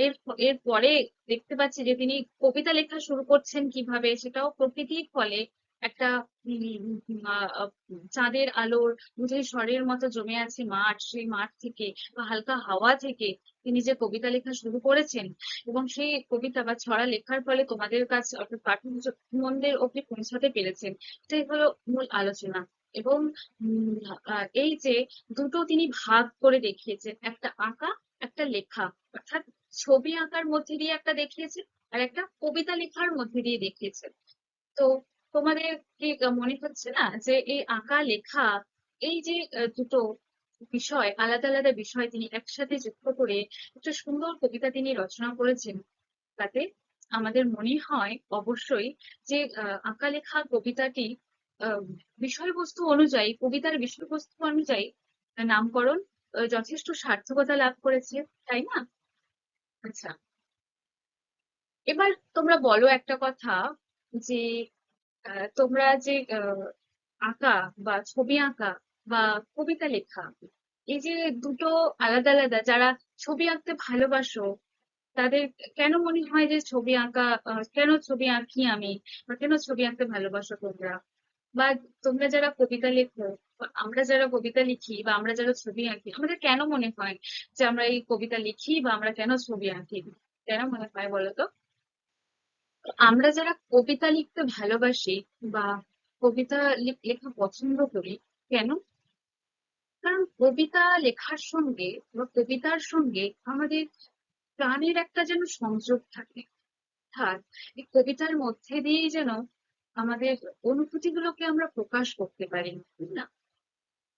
এর এর পরে দেখতে পাচ্ছি যে তিনি কবিতা লেখা শুরু করছেন কিভাবে, সেটাও প্রকৃতির ফলে একটা চাঁদের আলোর বুঝে স্বরের মতো জমে আছে মাঠ, সেই মাঠ থেকে বা হালকা হাওয়া থেকে তিনি যে কবিতা লেখা শুরু করেছেন, এবং সেই কবিতা বা ছড়া লেখার ফলে তোমাদের কাছে, অর্থাৎ পাঠক মনদের অব্দি পৌঁছাতে পেরেছেন। এটাই হলো মূল আলোচনা। এবং এই যে দুটো তিনি ভাগ করে দেখিয়েছেন, একটা আঁকা, একটা লেখা, অর্থাৎ ছবি আঁকার মধ্যে দিয়ে একটা দেখিয়েছেন, আর একটা কবিতা লেখার মধ্যে দিয়ে দেখিয়েছেন। তো তোমাদের কি মনে হচ্ছে না যে এই আঁকা লেখা, এই যে দুটো বিষয়, আলাদা আলাদা বিষয় তিনি একসাথে যুক্ত করে একটা সুন্দর কবিতা তিনি রচনা করেছেন? তাতে আমাদের মনে হয় অবশ্যই যে আঁকা লেখা কবিতাটি আহ, বিষয়বস্তু অনুযায়ী, কবিতার বিষয়বস্তু অনুযায়ী নামকরণ যথেষ্ট সার্থকতা লাভ করেছে, তাই না? আচ্ছা, এবার তোমরা বলো একটা কথা, যে তোমরা যে আঁকা বা ছবি আঁকা বা কবিতা লেখা, এই যে দুটো আলাদা আলাদা, যারা ছবি আঁকতে ভালোবাসো তাদের কেন মনে হয় যে ছবি আঁকা, কেন ছবি আঁকি আমি, বা কেন ছবি আঁকতে ভালোবাসো তোমরা? বা তোমরা যারা কবিতা লেখো, বা আমরা যারা কবিতা লিখি, বা আমরা যারা ছবি আঁকি, আমাদের কেন মনে হয় যে আমরা এই কবিতা লিখি বা আমরা কেন ছবি আঁকি? কেন মনে হয় বলো তো? আমরা যারা কবিতা লিখতে ভালোবাসি বা কবিতা লেখা পছন্দ করি, কেন? কারণ কবিতা লেখার সঙ্গে বা কবিতার সঙ্গে আমাদের প্রাণের একটা যেন সংযোগ থাকে। অর্থাৎ এই কবিতার মধ্যে দিয়েই যেন আমাদের অনুভূতিগুলোকে আমরা প্রকাশ করতে পারি, তাই না?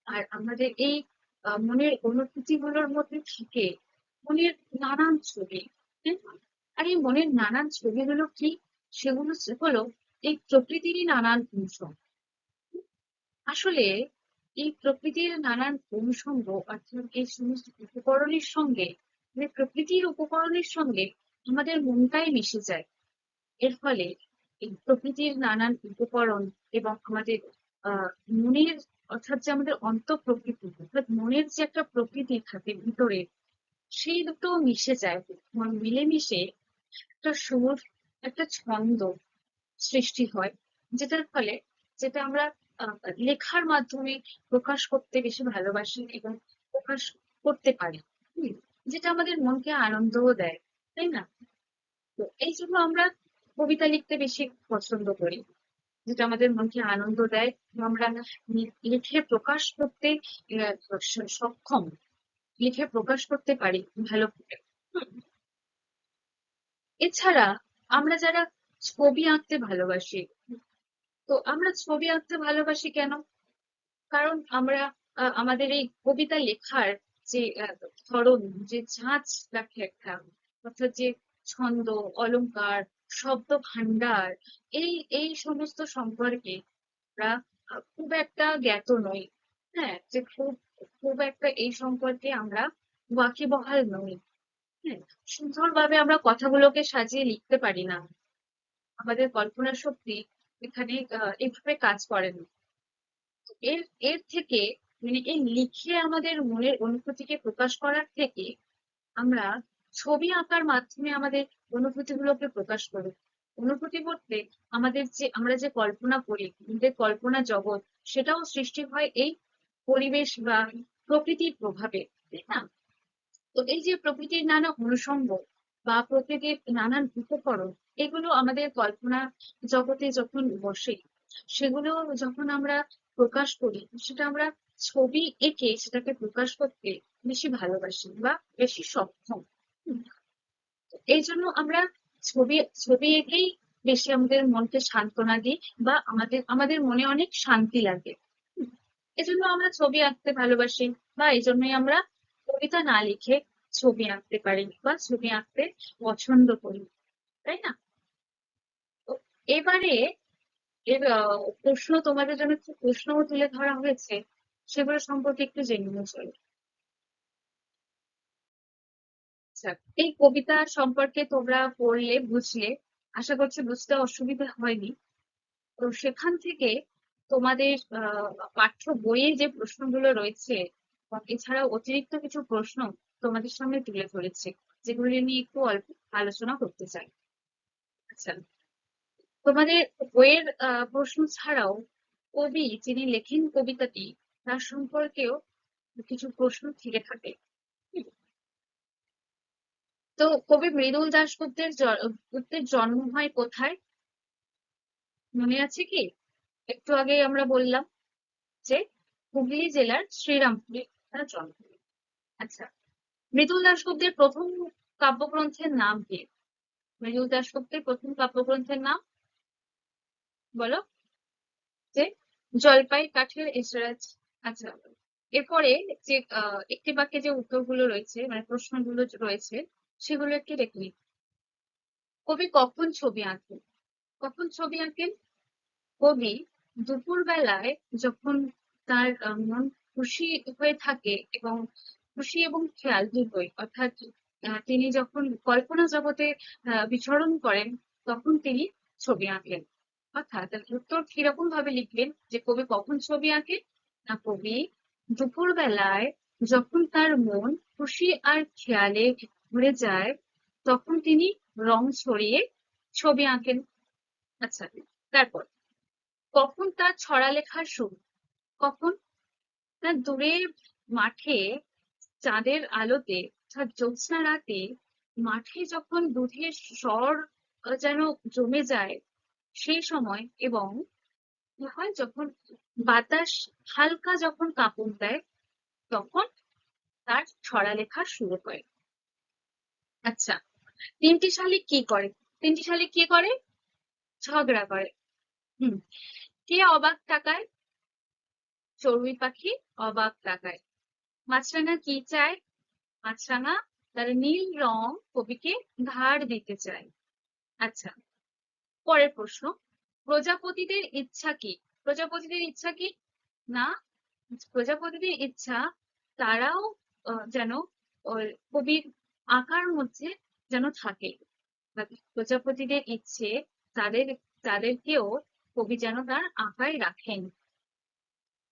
আর আমাদের এই মনের অনুভূতিগুলোর মধ্যে থেকে মনের নানান ছবি, তাই না? আর এই মনের নানান ছবিগুলো কি? সেগুলো হলো এই প্রকৃতিরই নানান অংশ। আসলে এই প্রকৃতির নানান অনুষঙ্গ, অর্থাৎ এই সমস্ত উপকরণের সঙ্গে, মানে প্রকৃতির উপকরণের সঙ্গে আমাদের মনটাই মিশে যায়। এর ফলে এই প্রকৃতির নানান উপকরণ এবং আমাদের আহ মনের, অর্থাৎ যে আমাদের অন্তঃপ্রকৃতি, অর্থাৎ মনের যে একটা প্রকৃতি থাকে ভিতরে, সেই দুটো মিশে যায়। মিলেমিশে একটা সুর, একটা ছন্দ সৃষ্টি হয়, যেটার ফলে, যেটা আমরা আহ, লেখার মাধ্যমে প্রকাশ করতে বেশি ভালোবাসি এবং প্রকাশ করতে পারি। হুম, যেটা আমাদের মনকে আনন্দও দেয়, তাই না? তো এই জন্য আমরা কবিতা লিখতে বেশি পছন্দ করি, যেটা আমাদের মনকে আনন্দ দেয় এবং আমরা লিখে প্রকাশ করতে সক্ষম, লিখে প্রকাশ করতে পারি ভালো করে। হুম, এছাড়া আমরা যারা ছবি আঁকতে ভালোবাসি, তো আমরা ছবি আঁকতে ভালোবাসি কেন? কারণ আমরা আমাদের এই কবিতা লেখার যে ধরন, যে ঝাঁজ রাখে একটা, অর্থাৎ যে ছন্দ, অলংকার, শব্দ ভান্ডার, এই এই সমস্ত সম্পর্কে আমরা খুব একটা জ্ঞাত নই। হ্যাঁ, যে খুব খুব একটা এই সম্পর্কে আমরা ওয়াকিবহাল নই। হ্যাঁ, সুন্দরভাবে আমরা কথাগুলোকে সাজিয়ে লিখতে পারি না। আমাদের কল্পনা শক্তি এখানে এভাবে কাজ করে না। এর এর থেকে, মানে এই লিখে আমাদের মনের অনুভূতিকে প্রকাশ করার থেকে আমরা ছবি আঁকার মাধ্যমে আমাদের অনুভূতিগুলোকে প্রকাশ করি। অনুভূতি বলতে আমাদের যে, আমরা যে কল্পনা করি, আমাদের কল্পনা জগৎ, সেটাও সৃষ্টি হয় এই পরিবেশ বা প্রকৃতির প্রভাবে, তাই না? তো এই যে প্রকৃতির নানা অনুষঙ্গ বা প্রকৃতির নানান উপকরণ, এগুলো আমাদের কল্পনা জগতে যখন বসে, সেগুলো যখন আমরা প্রকাশ করি, সেটা আমরা ছবি এঁকে সেটাকে প্রকাশ করতে বেশি ভালোবাসি বা বেশি সক্ষম। হুম, এই জন্য আমরা ছবি ছবি এঁকেই বেশি আমাদের মনকে সান্ত্বনা দিই, বা আমাদের আমাদের মনে অনেক শান্তি লাগে। হুম, এজন্য আমরা ছবি আঁকতে ভালোবাসি, বা এই জন্যই আমরা কবিতা না লিখে ছবি আঁকতে পারি বা ছবি আঁকতে পছন্দ করি, তাই না? তো এবারে এর প্রশ্ন, তোমাদের জন্য কি প্রশ্নও তুলে ধরা হয়েছে, সেগুলো সম্পর্কে একটু জেনে নিয়ে চলো। আচ্ছা, এই কবিতা সম্পর্কে তোমরা পড়লে, বুঝলে, আশা করছি বুঝতে অসুবিধা হয়নি। তো সেখান থেকে তোমাদের পাঠ্য বইয়ে যে প্রশ্নগুলো রয়েছে, বা এছাড়াও অতিরিক্ত কিছু প্রশ্ন তোমাদের সামনে তুলে ধরেছে, যেগুলো নিয়ে একটু অল্প আলোচনা করতে চাই। আচ্ছা, তোমাদের বইয়ের প্রশ্ন ছাড়াও কবি যিনি লেখেন কবিতাটি, তার সম্পর্কেও কিছু প্রশ্ন থেকে থাকে। হুম, তো কবি মৃদুল দাশগুপ্তের গুপ্তের জন্ম হয় কোথায়, মনে আছে কি? একটু আগে আমরা বললাম যে হুগলি জেলার শ্রীরামপুরে তার জন্ম। আচ্ছা, মৃদুল দাশগুপ্তের প্রথম কাব্যগ্রন্থের নাম কি? মৃদুল দাশগুপ্তের প্রথম কাব্যগ্রন্থের নাম বলো। যে জলপাই কাঠের এসরাজ। আচ্ছা, এরপরে যে একটি বাক্যে যে উত্তরগুলো রয়েছে, মানে প্রশ্নগুলো যে রয়েছে, সেগুলো একটু দেখি। কবি কখন ছবি আঁকেন? কখন ছবি আঁকেন? কবি দুপুর বেলায়, যখন তার মন খুশি হয়ে থাকে, এবং খুশি এবং খেয়াল দুটোই, অর্থাৎ তিনি যখন কল্পনা জগতে বিচরণ করেন, তখন তিনি ছবি আঁকেন। অর্থাৎ উত্তর কিরকম ভাবে লিখবেন, যে কবি কখন ছবি আঁকেন? না, কবি দুপুর বেলায়, যখন তার মন খুশি আর খেয়ালে ভরে যায়, তখন তিনি রং ছড়িয়ে ছবি আঁকেন। আচ্ছা, তারপর কখন তার ছড়া লেখার শুরু? কখন? না, দূরে মাঠে চাঁদের আলোতে, অর্থাৎ জ্যোৎস্না রাতে, মাঠে যখন দুধের স্বর যেন জমে যায়, সেই সময়, এবং কি হয়, যখন বাতাস হালকা যখন কাঁপন দেয়, তখন তার ছড়া লেখা শুরু হয়। আচ্ছা, তিনটি শালিক কি করে? তিনটি শালিক কি করে? ঝগড়া করে। হুম, কে অবাক তাকায়? চড়ুই পাখি অবাক তাকায়। মাছরাঙা কি চায়? মাছরাঙা তার নীল রং কবিকে ধার দিতে চায়। আচ্ছা, পরের প্রশ্ন, প্রজাপতিদের ইচ্ছা কি? প্রজাপতিদের ইচ্ছা কি? না, প্রজাপতিদের ইচ্ছা তারাও যেন কবির আঁকার মধ্যে যেন থাকে। প্রজাপতিদের ইচ্ছে তাদের তাদেরকেও কবি যেন তার আঁকায় রাখেন।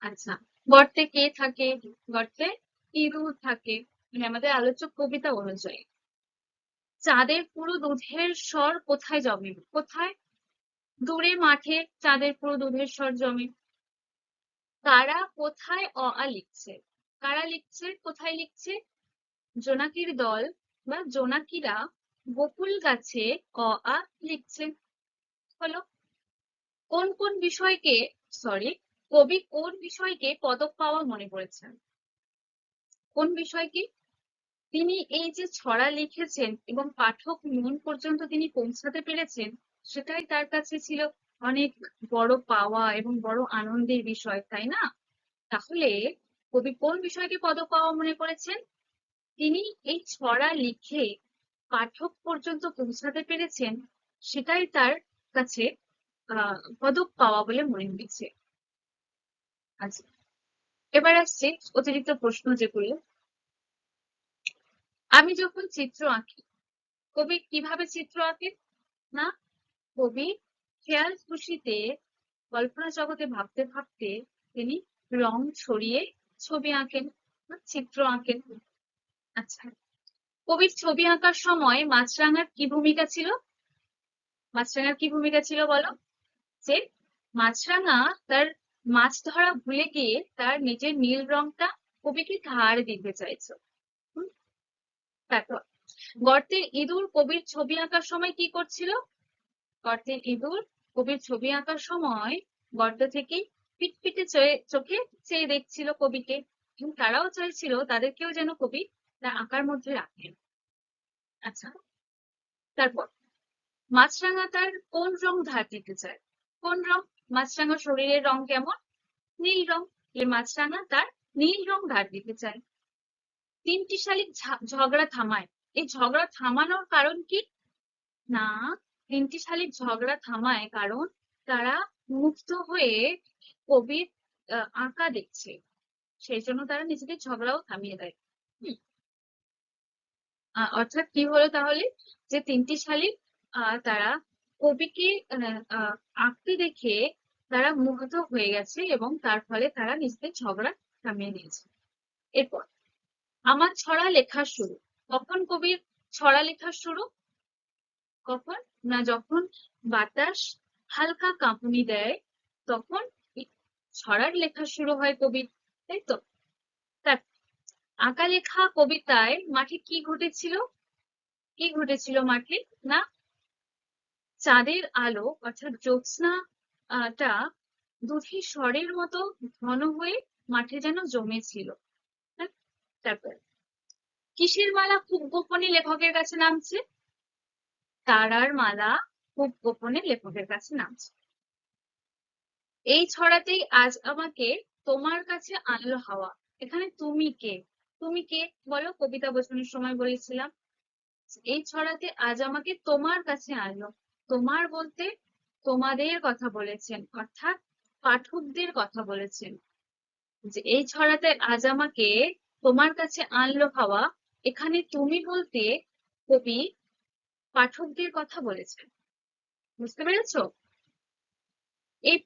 আচ্ছা, গর্তে কে থাকে? গর্তে ইঁদুর থাকে, মানে আমাদের আলোচক কবিতা অনুযায়ী। চাঁদের পুরো দুধের স্বর কোথায় জমে? কোথায়? দূরে মাঠে চাঁদের পুরো দুধের স্বর জমে। কারা কোথায় অ আ লিখছে? কারা লিখছে? কোথায় লিখছে? জোনাকির দল বা জোনাকিরা বকুল গাছে অ আ লিখছে। হলো। কোন কোন বিষয়কে, সরি, কবি কোন বিষয়কে পদক পাওয়া মনে করেছেন? কোন বিষয়কে? তিনি এই যে ছড়া লিখেছেন এবং পাঠক মন পর্যন্ত তিনি পৌঁছাতে পেরেছেন, সেটাই তার কাছে ছিল অনেক বড় পাওয়া এবং বড় আনন্দের বিষয়, তাই না? তাহলে কবি কোন বিষয়কে পদক পাওয়া মনে করেছেন? তিনি এই ছড়া লিখে পাঠক পর্যন্ত পৌঁছাতে পেরেছেন, সেটাই তার কাছে পদক পাওয়া বলে মনে হয়েছে। আচ্ছা, এবার আসছে অতিরিক্ত প্রশ্ন যেগুলো। আমি যখন চিত্র আঁকি, কবি কিভাবে চিত্র আঁকেন? না, কবি খেয়াল খুশিতে কল্পনা জগতে ভাবতে ভাবতে তিনি রং ছড়িয়ে ছবি আঁকেন বা চিত্র আঁকেন। আচ্ছা, কবির ছবি আঁকার সময় মাছরাঙার কি ভূমিকা ছিল? মাছরাঙার কি ভূমিকা ছিল বলো? যে মাছরাঙা তার মাছ ধরা ভুলে গিয়ে তার নিজের নীল রংটা কবিকে ধার দিতে চাইছে। তারপর গর্তের ইঁদুর কবির ছবি আঁকার সময় কি করছিল? গর্তের ইঁদুর কবির ছবি আঁকার সময় গর্ত থেকে পিটপিটে চোখে চেয়ে দেখছিল কবিকে, এবং তারাও চাইছিল তাদেরকেও যেন কবি তার আঁকার মধ্যে রাখেন। আচ্ছা, তারপর মাছরাঙা তার কোন রং ধার দিতে চায়? কোন রং? মাছরাঙার শরীরের রং কেমন? নীল রং। মাছরাঙা তার নীল রং ধার দিতে চায়। তিনটি শালিক ঝগড়া থামায়, এই ঝগড়া থামানোর কারণ কি? না, তিনটি শালিক ঝগড়া থামায় কারণ তারা মুগ্ধ হয়ে কবির আঁকা দেখছে, সেই জন্য তারা নিজেদের ঝগড়াও থামিয়ে দেয়। অর্থাৎ কি হলো তাহলে, যে তিনটি শালিক তারা কবিকে আঁকতে দেখে তারা মুগ্ধ হয়ে গেছে এবং তার ফলে তারা নিজেদের ঝগড়া থামিয়ে দিয়েছে। এরপর আমার ছড়া লেখা শুরু। কখন কবির ছড়া লেখা শুরু? কখন? না, যখন বাতাস হালকা কাঁপুনি দেয় তখন ছড়ার লেখা শুরু হয় কবির, তাই তো? তার আঁকা লেখা কবিতায় মাঠে কি ঘটেছিল? কি ঘটেছিল মাঠে? না, চাঁদের আলো অর্থাৎ জ্যোৎস্নাটা দুধের স্বরের মতো ঘন হয়ে মাঠে যেন জমেছিল। তারপর কিসের মালা খুব গোপনে লেখকের কাছে নামছে? তারার মালা খুব গোপনে লেখকের কাছে নামছে। এই ছড়াতেই আজ আমাকে তোমার কাছে আনলো হাওয়া। এখানে তুমি কে? তুমি কে বলো? কবিতা বোঝানোর সময় বলেছিলাম এই ছড়াতে আজ আমাকে তোমার কাছে আনলো। তোমার বলতে তোমাদের কথা বলেছেন, অর্থাৎ পাঠকদের কথা বলেছেন। যে এই ছড়াতে আজ আমাকে তোমার কাছে আনলো হাওয়া, এখানে তুমি বলতে কবি পাঠকদের কথা বলেছেন। বুঝতে পেরেছো? এই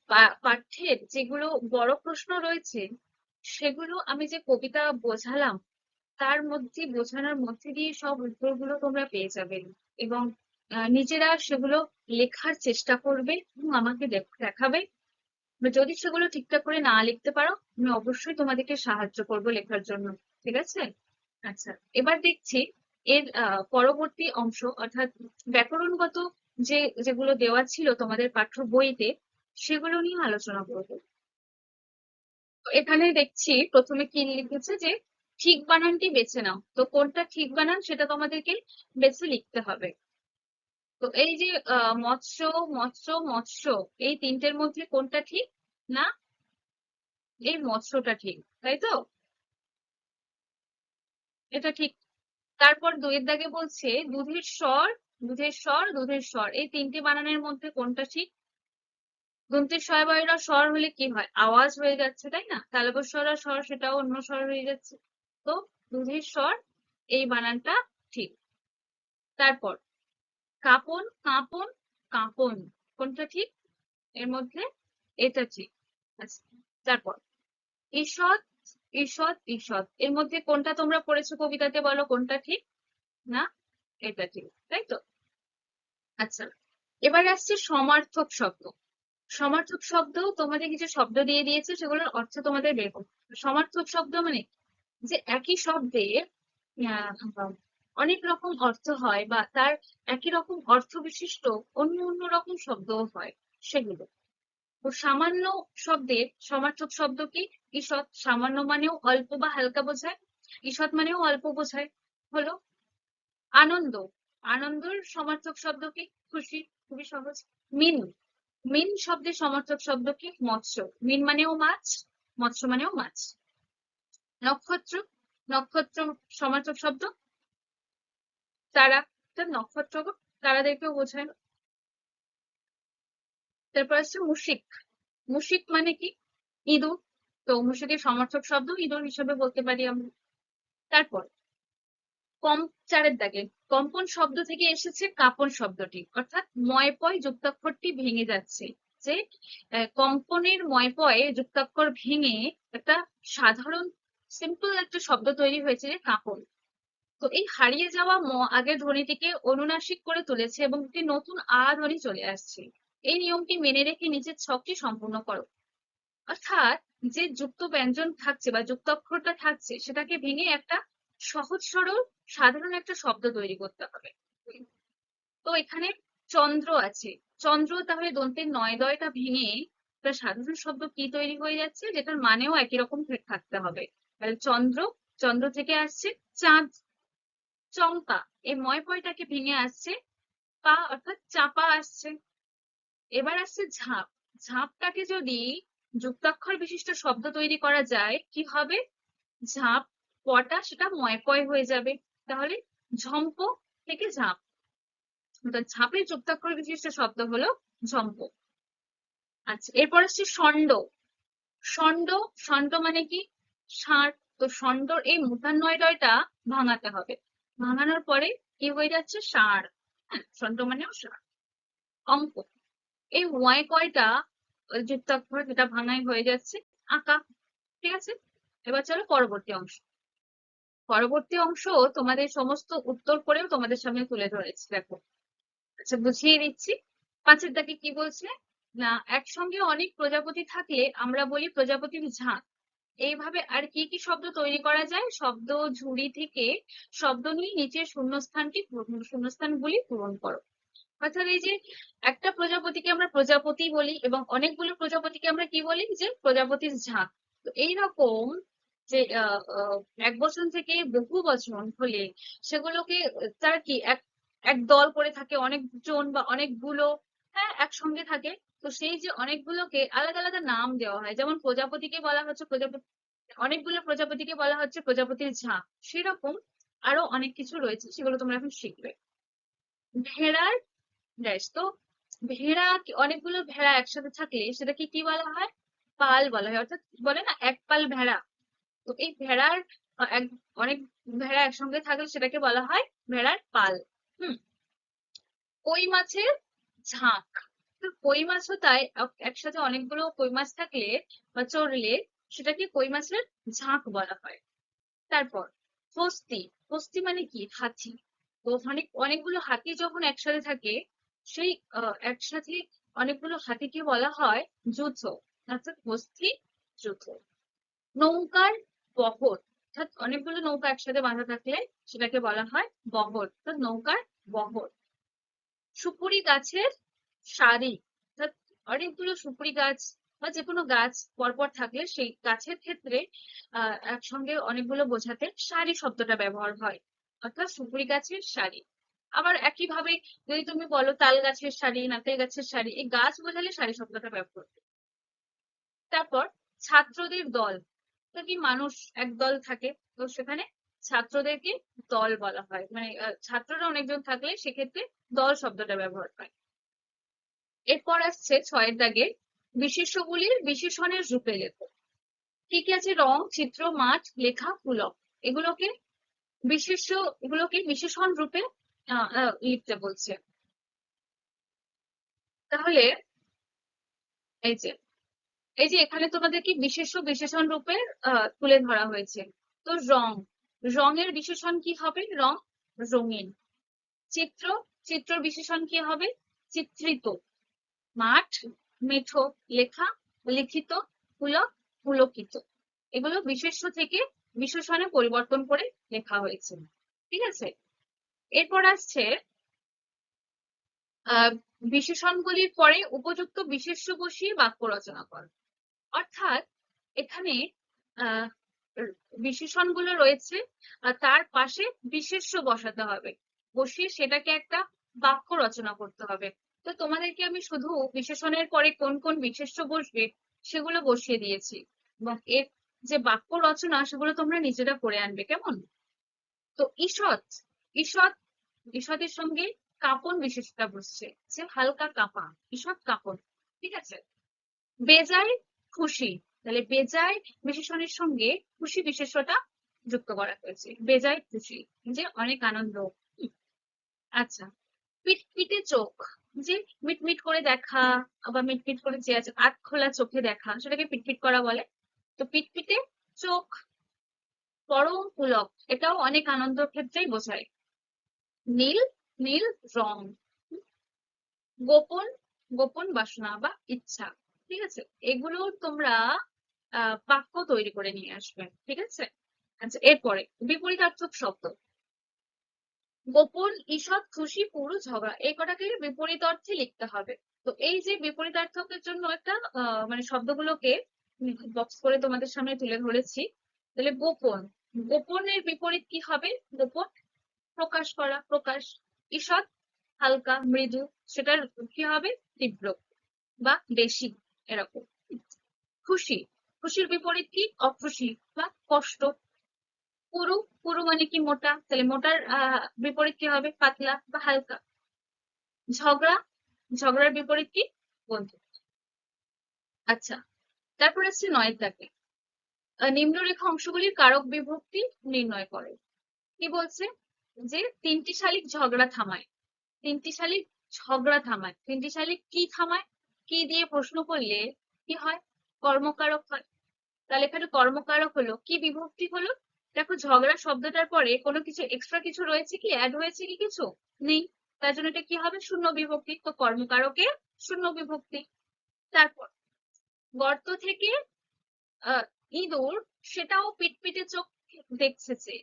পাঠ্যের যেগুলো বড় প্রশ্ন রয়েছে সেগুলো আমি যে কবিতা বোঝালাম তার মধ্যে বোঝানোর মধ্যে দিয়ে সব উত্তরগুলো তোমরা পেয়ে যাবে এবং নিজেরা সেগুলো লেখার চেষ্টা করবে এবং আমাকে দেখাবে। যদি সেগুলো ঠিকঠাক করে না লিখতে পারো আমি অবশ্যই তোমাদেরকে সাহায্য করব লেখার জন্য। ঠিক আছে? আচ্ছা, এবার দেখছি এর পরবর্তী অংশ, অর্থাৎ ব্যাকরণগত যেগুলো দেওয়া ছিল তোমাদের পাঠ্য বইতে সেগুলো নিয়ে আলোচনা করবো। এখানে দেখছি প্রথমে কি লিখেছে যে ঠিক বানানটি বেছে নাও। তো কোনটা ঠিক বানান সেটা তোমাদেরকে বেছে লিখতে হবে। তো এই যে মৎস্য মৎস্য মৎস্য, এই তিনটের মধ্যে কোনটা ঠিক? না, এই মৎস্যটা ঠিক, তাই তো? এটা ঠিক। তারপর দুইয়ের দাগে বলছে দুধের স্বর দুধের স্বর দুধের স্বর, এই তিনটি বানানের মধ্যে কোনটা ঠিক? দন্তের স্বর বয়রা স্বর হলে কি হয়? আওয়াজ হয়ে যাচ্ছে, তাই না? তালব্যস্বরা স্বর, সেটাও অন্য স্বর হয়ে যাচ্ছে। তো দুধের স্বর এই বানানটা ঠিক। তারপর কাঁপন, কাঁপন, কাঁপন, কোনটা ঠিক এর মধ্যে? এটা ঠিক। আচ্ছা, তারপর ঈষৎ, ঈষৎ, ঈষৎ, এর মধ্যে কোনটা তোমরা পড়েছো কবিতাতে, বলো কোনটা ঠিক? না, এটা ঠিক, তাই তো? আচ্ছা, এবার আসছে সমার্থক শব্দ। সমার্থক শব্দ তোমাদের কিছু শব্দ দিয়ে দিয়েছে, সেগুলোর অর্থ তোমাদের বের করতে হবে। সমার্থক শব্দ মানে যে একই শব্দের অনেক রকম অর্থ হয়, বা তার একই রকম অর্থ বিশিষ্ট অন্য অন্য রকম শব্দও হয়, সেগুলো। তো সামান্য শব্দের সমার্থক শব্দ কি? ঈষৎ। সামান্য মানেও অল্প বা হালকা বোঝায়, ঈষৎ মানেও অল্প বোঝায়। হলো আনন্দ। আনন্দের সমার্থক শব্দ কি? খুশি। খুবই সহজ। মিন। মিন শব্দের সমার্থক শব্দ কি? মৎস্য। মিন মানেও মাছ, মৎস্য মানেও মাছ। নক্ষত্র। নক্ষত্র সমার্থক শব্দ তারা। নক্ষত্র তারাদেরকেও বোঝায়। তারপর আসছে মুশিক। মুশিক মানে কি? ইঁদুর। তো মুশিকের সমার্থক শব্দ ইঁদুর হিসেবে বলতে পারি আমরা। তারপর কম, চারের দাগে কম্পন শব্দ থেকে এসেছে কাঁপন শব্দটি, অর্থাৎ ময় পয় যুক্তাক্ষরটি ভেঙে যাচ্ছে। যে কম্পনের ময় পয়ে যুক্তাক্ষর ভেঙে একটা সাধারণ সিম্পল একটা শব্দ তৈরি হয়েছে, যে কাঁপন। তো এই হারিয়ে যাওয়া আগের ধ্বনিটিকে অনুনাসিক করে তুলেছে এবং একটি নতুন ধ্বনি চলে আসছে। এই নিয়মটি মেনে রেখে নিচের ছকটি সম্পূর্ণ করো। অর্থাৎ যে যুক্ত ব্যঞ্জন থাকছে বা যুক্তাক্ষরটা থাকছে, সেটাকে ভেঙে একটা সহজ সরল সাধারণ একটা শব্দ তৈরি করতে হবে। তো এখানে চন্দ্র আছে। চন্দ্র, তাহলে দন্তের নয় দয়টা ভেঙে একটা সাধারণ শব্দ কি তৈরি হয়ে যাচ্ছে, যেটার মানেও একই রকম থাকতে হবে। তাহলে চন্দ্র, চন্দ্র থেকে আসছে চাঁদ। চম্পা, এই ময় পয়টাকে ভেঙে আসছে পা, অর্থাৎ চাপা আসছে। এবার আসছে ঝাঁপ। ঝাঁপটাকে যদি যুক্তাক্ষর বিশিষ্ট শব্দ তৈরি করা যায়, কি হবে? ঝাঁপ, পটা সেটা ময় পয় হয়ে যাবে। তাহলে ঝম্প থেকে ঝাঁপ, অর্থাৎ ঝাঁপের যুক্তাক্ষর বিশিষ্ট শব্দ হলো ঝম্প। আচ্ছা, এরপর আসছে ষণ্ড। ষণ্ড, ষণ্ড মানে কি? ষাঁড়। তো ষণ্ডর এই মূর্ধন্য টা ভাঙাতে হবে। ভাঙানোর পরে কি হয়ে যাচ্ছে? ষাঁড়। হ্যাঁ, ষণ্ড মানেও ষাঁড়। অঙ্ক, এই ওয়াই কয়টা যুক্তাক্ষর, যেটা ভাঙাই হয়ে যাচ্ছে আঁকা। ঠিক আছে, এবার চলো পরবর্তী অংশ। পরবর্তী অংশ তোমাদের সমস্ত উত্তর করেও তোমাদের সামনে তুলে ধরেছি, দেখো। আচ্ছা, বুঝিয়ে দিচ্ছি। পাঁচের দাগে কি বলছে না, একসঙ্গে অনেক প্রজাপতি থাকলে আমরা বলি প্রজাপতির ঝাঁক। এইভাবে আর কি কি শব্দ তৈরি করা যায়? শব্দ ঝুড়ি থেকে শব্দ নিয়ে নিচের শূন্যস্থানগুলি পূরণ করো। অর্থাৎ এই যে একটা প্রজাপতিকে আমরা প্রজাপতি বলি, এবং অনেকগুলো প্রজাপতিকে আমরা কি বলি? যে প্রজাপতির ঝাঁক। তো এইরকম যে এক বচন থেকে বহু বচন হলে সেগুলোকে তারা কি এক এক দল করে থাকে, অনেকজন বা অনেকগুলো, হ্যাঁ, একসঙ্গে থাকে। তো সেই যে অনেকগুলোকে আলাদা আলাদা নাম দেওয়া হয়, যেমন প্রজাপতিকে বলা হচ্ছে প্রজাপতি, অনেকগুলো প্রজাপতিকে বলা হচ্ছে প্রজাপতির ঝাঁক। সেরকম আরো অনেক কিছু রয়েছে, সেগুলো তোমরা এখন শিখবে। ভেড়ার ড্যাশ। তো ভেড়া, অনেকগুলো ভেড়া একসাথে থাকলে সেটাকে কি বলা হয়? পাল বলা হয়। অর্থাৎ বলে না এক পাল ভেড়া। তো এই ভেড়ার অনেক ভেড়া একসঙ্গে থাকলে সেটাকে বলা হয় ভেড়ার পাল। হুম। কই মাছের ঝাঁক। তো কই মাছও তাই, একসাথে অনেকগুলো কই মাছ থাকলে বা চড়লে সেটাকে কই মাছের ঝাঁক বলা হয়। তারপর হস্তি। হস্তি মানে কি? হাতি। তো অনেকগুলো হাতি যখন একসাথে থাকে, সেই একসাথে অনেকগুলো হাতিকে বলা হয় যূথ, অর্থাৎ হস্তি যূথ। নৌকার বহর, অর্থাৎ অনেকগুলো নৌকা একসাথে বাঁধা থাকলে সেটাকে বলা হয় বহর, অর্থাৎ নৌকার বহর। সুপুরি গাছের সারি, অর্থাৎ অনেকগুলো সুপুরি গাছ বা যে কোনো গাছ পরপর থাকলে সেই গাছের ক্ষেত্রে একসঙ্গে অনেকগুলো বোঝাতে সারি শব্দটা ব্যবহার হয়, অর্থাৎ সুপুরি গাছের সারি। আবার একইভাবে যদি তুমি বলো তাল গাছের সারি, নারকেল গাছের সারি, এই গাছ বোঝালে সারি শব্দটা ব্যবহার করবে। তারপর ছাত্রদের দল। তো কি মানুষ একদল থাকে, তো সেখানে ছাত্রদেরকে দল বলা হয়, মানে ছাত্ররা অনেকজন থাকলে সেক্ষেত্রে দল শব্দটা ব্যবহার হয়। এরপর আসছে ছয়ের দাগে বিশেষ্যগুলির বিশেষণের রূপে লেখো। কি কি আছে? রং, চিত্র, মাঠ, লেখা, পুলক। এগুলোকে এগুলোকে বিশেষণ রূপে লিখতে বলছে। তাহলে এই যে এখানে তোমাদেরকে বিশেষ্য বিশেষণ রূপে তুলে ধরা হয়েছে। তো রঙের বিশেষণ কি হবে? রং, রঙিন। চিত্র, চিত্র বিশেষণ কি হবে? চিত্রিত। মাঠ, মেঠো। লেখা, লিখিত। পুলক, পুলকিত। এগুলো বিশেষ্য থেকে বিশেষণে পরিবর্তন করে লেখা হয়েছে। ঠিক আছে, এরপর আসছে আহ বিশেষণগুলির পরে উপযুক্ত বিশেষ্য বসিয়ে বাক্য রচনা কর। অর্থাৎ এখানে আহ বিশেষণগুলো রয়েছে আর তার পাশে বিশেষ্য বসাতে হবে, বসিয়ে সেটাকে একটা বাক্য রচনা করতে হবে। তো তোমাদেরকে আমি শুধু বিশেষণের পরে কোন কোন বিশেষ্য বসবে সেগুলো বসিয়ে দিয়েছি, এবং এর যে বাক্য রচনা সেগুলো তোমরা নিজেরা করে আনবে, কেমন? তো ঈষৎ, ঈষৎ, ঈষতের সঙ্গে কাঁপন বিশেষটা বসছে, যে হালকা কাঁপা, ঈষৎ কাঁপন। ঠিক আছে। বেজায়, খুশি। তাহলে বেজায় বিশেষণের সঙ্গে খুশি বিশেষ্যটা যুক্ত করা হয়েছে, বেজায় খুশি, যে অনেক আনন্দ। আচ্ছা, পিটপিটে চোখ, যে মিটমিট করে দেখা, আবার মিটমিট করে যে আছে আধ খোলা চোখে দেখা, সেটাকে পিটপিট করা বলে। তো পিটপিটে চোখ। পরম পুলক, এটাও অনেক আনন্দের ক্ষেত্রেই বোঝায়। নীল, নীল রং। গোপন, গোপন বাসনা বা ইচ্ছা। ঠিক আছে, এগুলো তোমরা বাক্য তৈরি করে নিয়ে আসবে। ঠিক আছে। আচ্ছা, এরপরে বিপরীতার্থক শব্দ। গোপন, ঈষৎ, খুশি, পুরো, ঝগড়া, এই কটাকে বিপরীত অর্থে লিখতে হবে। তো এই যে বিপরীতার্থকের জন্য একটা মানে শব্দগুলোকে বক্স করে তোমাদের সামনে তুলে ধরেছি। তাহলে গোপন, গোপনের বিপরীত কি হবে? গোপন, প্রকাশ করা, প্রকাশ। ঈষৎ, হালকা মৃদু, সেটার কি হবে? তীব্র বা বেশি, এরকম। খুশি, খুশির বিপরীত কি? অখুশি বা কষ্ট। পুরু, পুরু মানে কি? মোটা, তাহলে মোটার বিপরীত কি হবে? পাতলা বা হালকা। ঝগড়া, ঝগড়ার বিপরীত কি? বন্ধু। আচ্ছা, তারপর আসছে 9 দাগে নিম্নরেখা অংশগুলির কারক বিভক্তি নির্ণয় করে। কি বলছে? যে তিনটি শালিক ঝগড়া থামায়, তিনটি শালিক ঝগড়া থামায়, তিনটি শালিক কি থামায়? কি দিয়ে প্রশ্ন করলে কি হয়? কর্মকারক হয়। তাহলে এখানে কর্মকারক হলো, কি বিভক্তি হলো? দেখো, ঝগড়া শব্দটার পরে কোনো কিছু এক্সট্রা কিছু রয়েছে কি? অ্যাড হয়েছে কি কিছু? নেই। তার জন্য এটা কি হবে? শূন্য বিভক্তি। তো কর্মকারকে শূন্য বিভক্তি। তারপর গর্ত থেকে আহ ইঁদুর, সেটাও পিটপিটে চোখ দেখছে।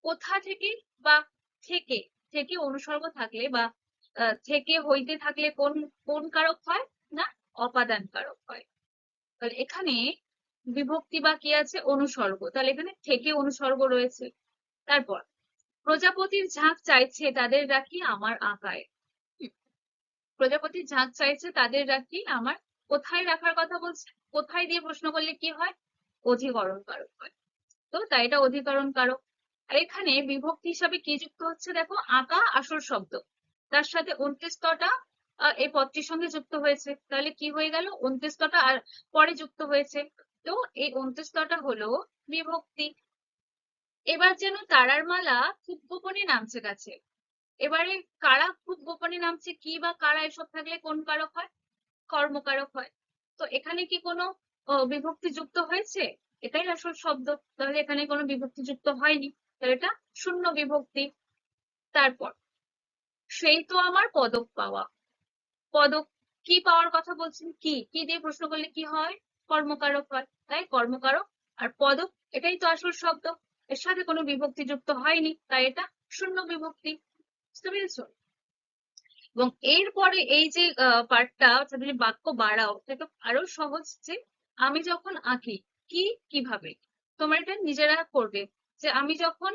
কোথা থেকে বা থেকে, থেকে অনুসর্গ থাকলে বা থেকে হইতে থাকলে কোন কোন কারক হয়? না, অপাদান কারক হয়। তাহলে এখানে বিভক্তি বা কি আছে? অনুসর্গ। তাহলে এখানে থেকে অনুসর্গ রয়েছে। তারপর প্রজাপতির ঝাঁক চাইছে তাদের রাখি আমার আঁকায়। প্রজাপতির ঝাঁক চাইছে তাদের রাখি আমার, কোথায় রাখার কথা বলছে? কোথায় দিয়ে প্রশ্ন করলে কি হয়? অধিকরণ কারক হয়। তো তাই এটা অধিকরণ কারক। আর এখানে বিভক্তি হিসাবে কি যুক্ত হচ্ছে? দেখো, আঁকা আসল শব্দ, তার সাথে 29টা এই পদটির সঙ্গে যুক্ত হয়েছে। তাহলে কি হয়ে গেল? 29টা আর পরে যুক্ত হয়েছে। তো এই 29টা হলো বিভক্তি। এবার যেন তারার মালা খুব গোপনে নামছে গাছে। এবারে কারা খুব গোপনে নামছে, কি বা কারা, এসব থাকলে কোন কারক হয়? কর্মকারক হয়। তো এখানে কি কোনো বিভক্তি যুক্ত হয়েছে? এটাই আসল শব্দ, তাহলে এখানে কোনো বিভক্তি যুক্ত হয়নি, তাহলে এটা শূন্য বিভক্তি। তারপর সেই তো আমার পদক পাওয়া। পদক, কি পাওয়ার কথা বলছেন? কি কি দিয়ে প্রশ্ন করলে কি হয়? কর্মকারক হয়, তাই কর্মকারক। আর পদক, এটাই তো আসল শব্দ, এর সাথে কোনো বিভক্তি যুক্ত হয়নি, তাই এটা শূন্য বিভক্তি। বুঝতে পেরেছো? এবং এরপরে এই যে পার্টটা, অর্থাৎ যদি বাক্য বাড়াও, সেটা আরো সহজ। যে আমি যখন আঁকি, কি কিভাবে, তোমরা এটা নিজেরা করবে। যে আমি যখন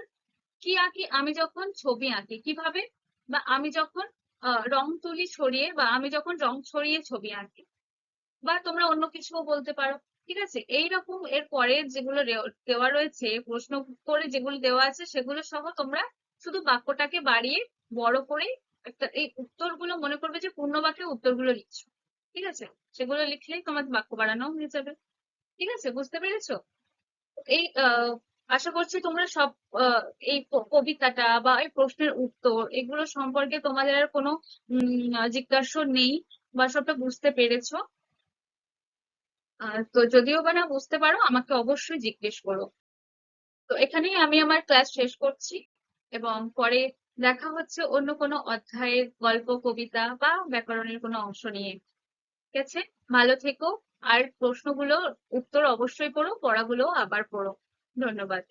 কি আঁকি? আমি যখন ছবি আঁকি কিভাবে? বা আমি যখন রং তুলি ছড়িয়ে, বা আমি যখন রং ছড়িয়ে ছবি আঁকি, বা তোমরা অন্য কিছুও বলতে পারো। ঠিক আছে, এইরকম এর পরে যেগুলো দেওয়া রয়েছে, প্রশ্ন করে যেগুলো দেওয়া আছে, সেগুলো সহ তোমরা শুধু বাক্যটাকে বাড়িয়ে বড় করে একটা এই উত্তরগুলো মনে করবে যে পূর্ণ বাক্যে উত্তরগুলো লিখছো। ঠিক আছে, সেগুলো লিখলেই তোমার বাক্য বাড়ানো হয়ে যাবে। ঠিক আছে, বুঝতে পেরেছো? এই আশা করছি তোমরা সব আহ, এই কবিতাটা বা এই প্রশ্নের উত্তর, এগুলো সম্পর্কে তোমাদের আর কোনো জিজ্ঞাসা নেই। বা সবটা বুঝতে পেরেছো। তো যদিও বা না বুঝতে পারো আমাকে অবশ্যই জিজ্ঞেস করো। তো এখানেই আমি আমার ক্লাস শেষ করছি, এবং পরে দেখা হচ্ছে অন্য কোনো অধ্যায়ের গল্প, কবিতা বা ব্যাকরণের কোনো অংশ নিয়ে। ঠিক আছে? ভালো থেকো। আর প্রশ্নগুলো উত্তর অবশ্যই করো, পড়াগুলো আবার পড়ো। ধন্যবাদ।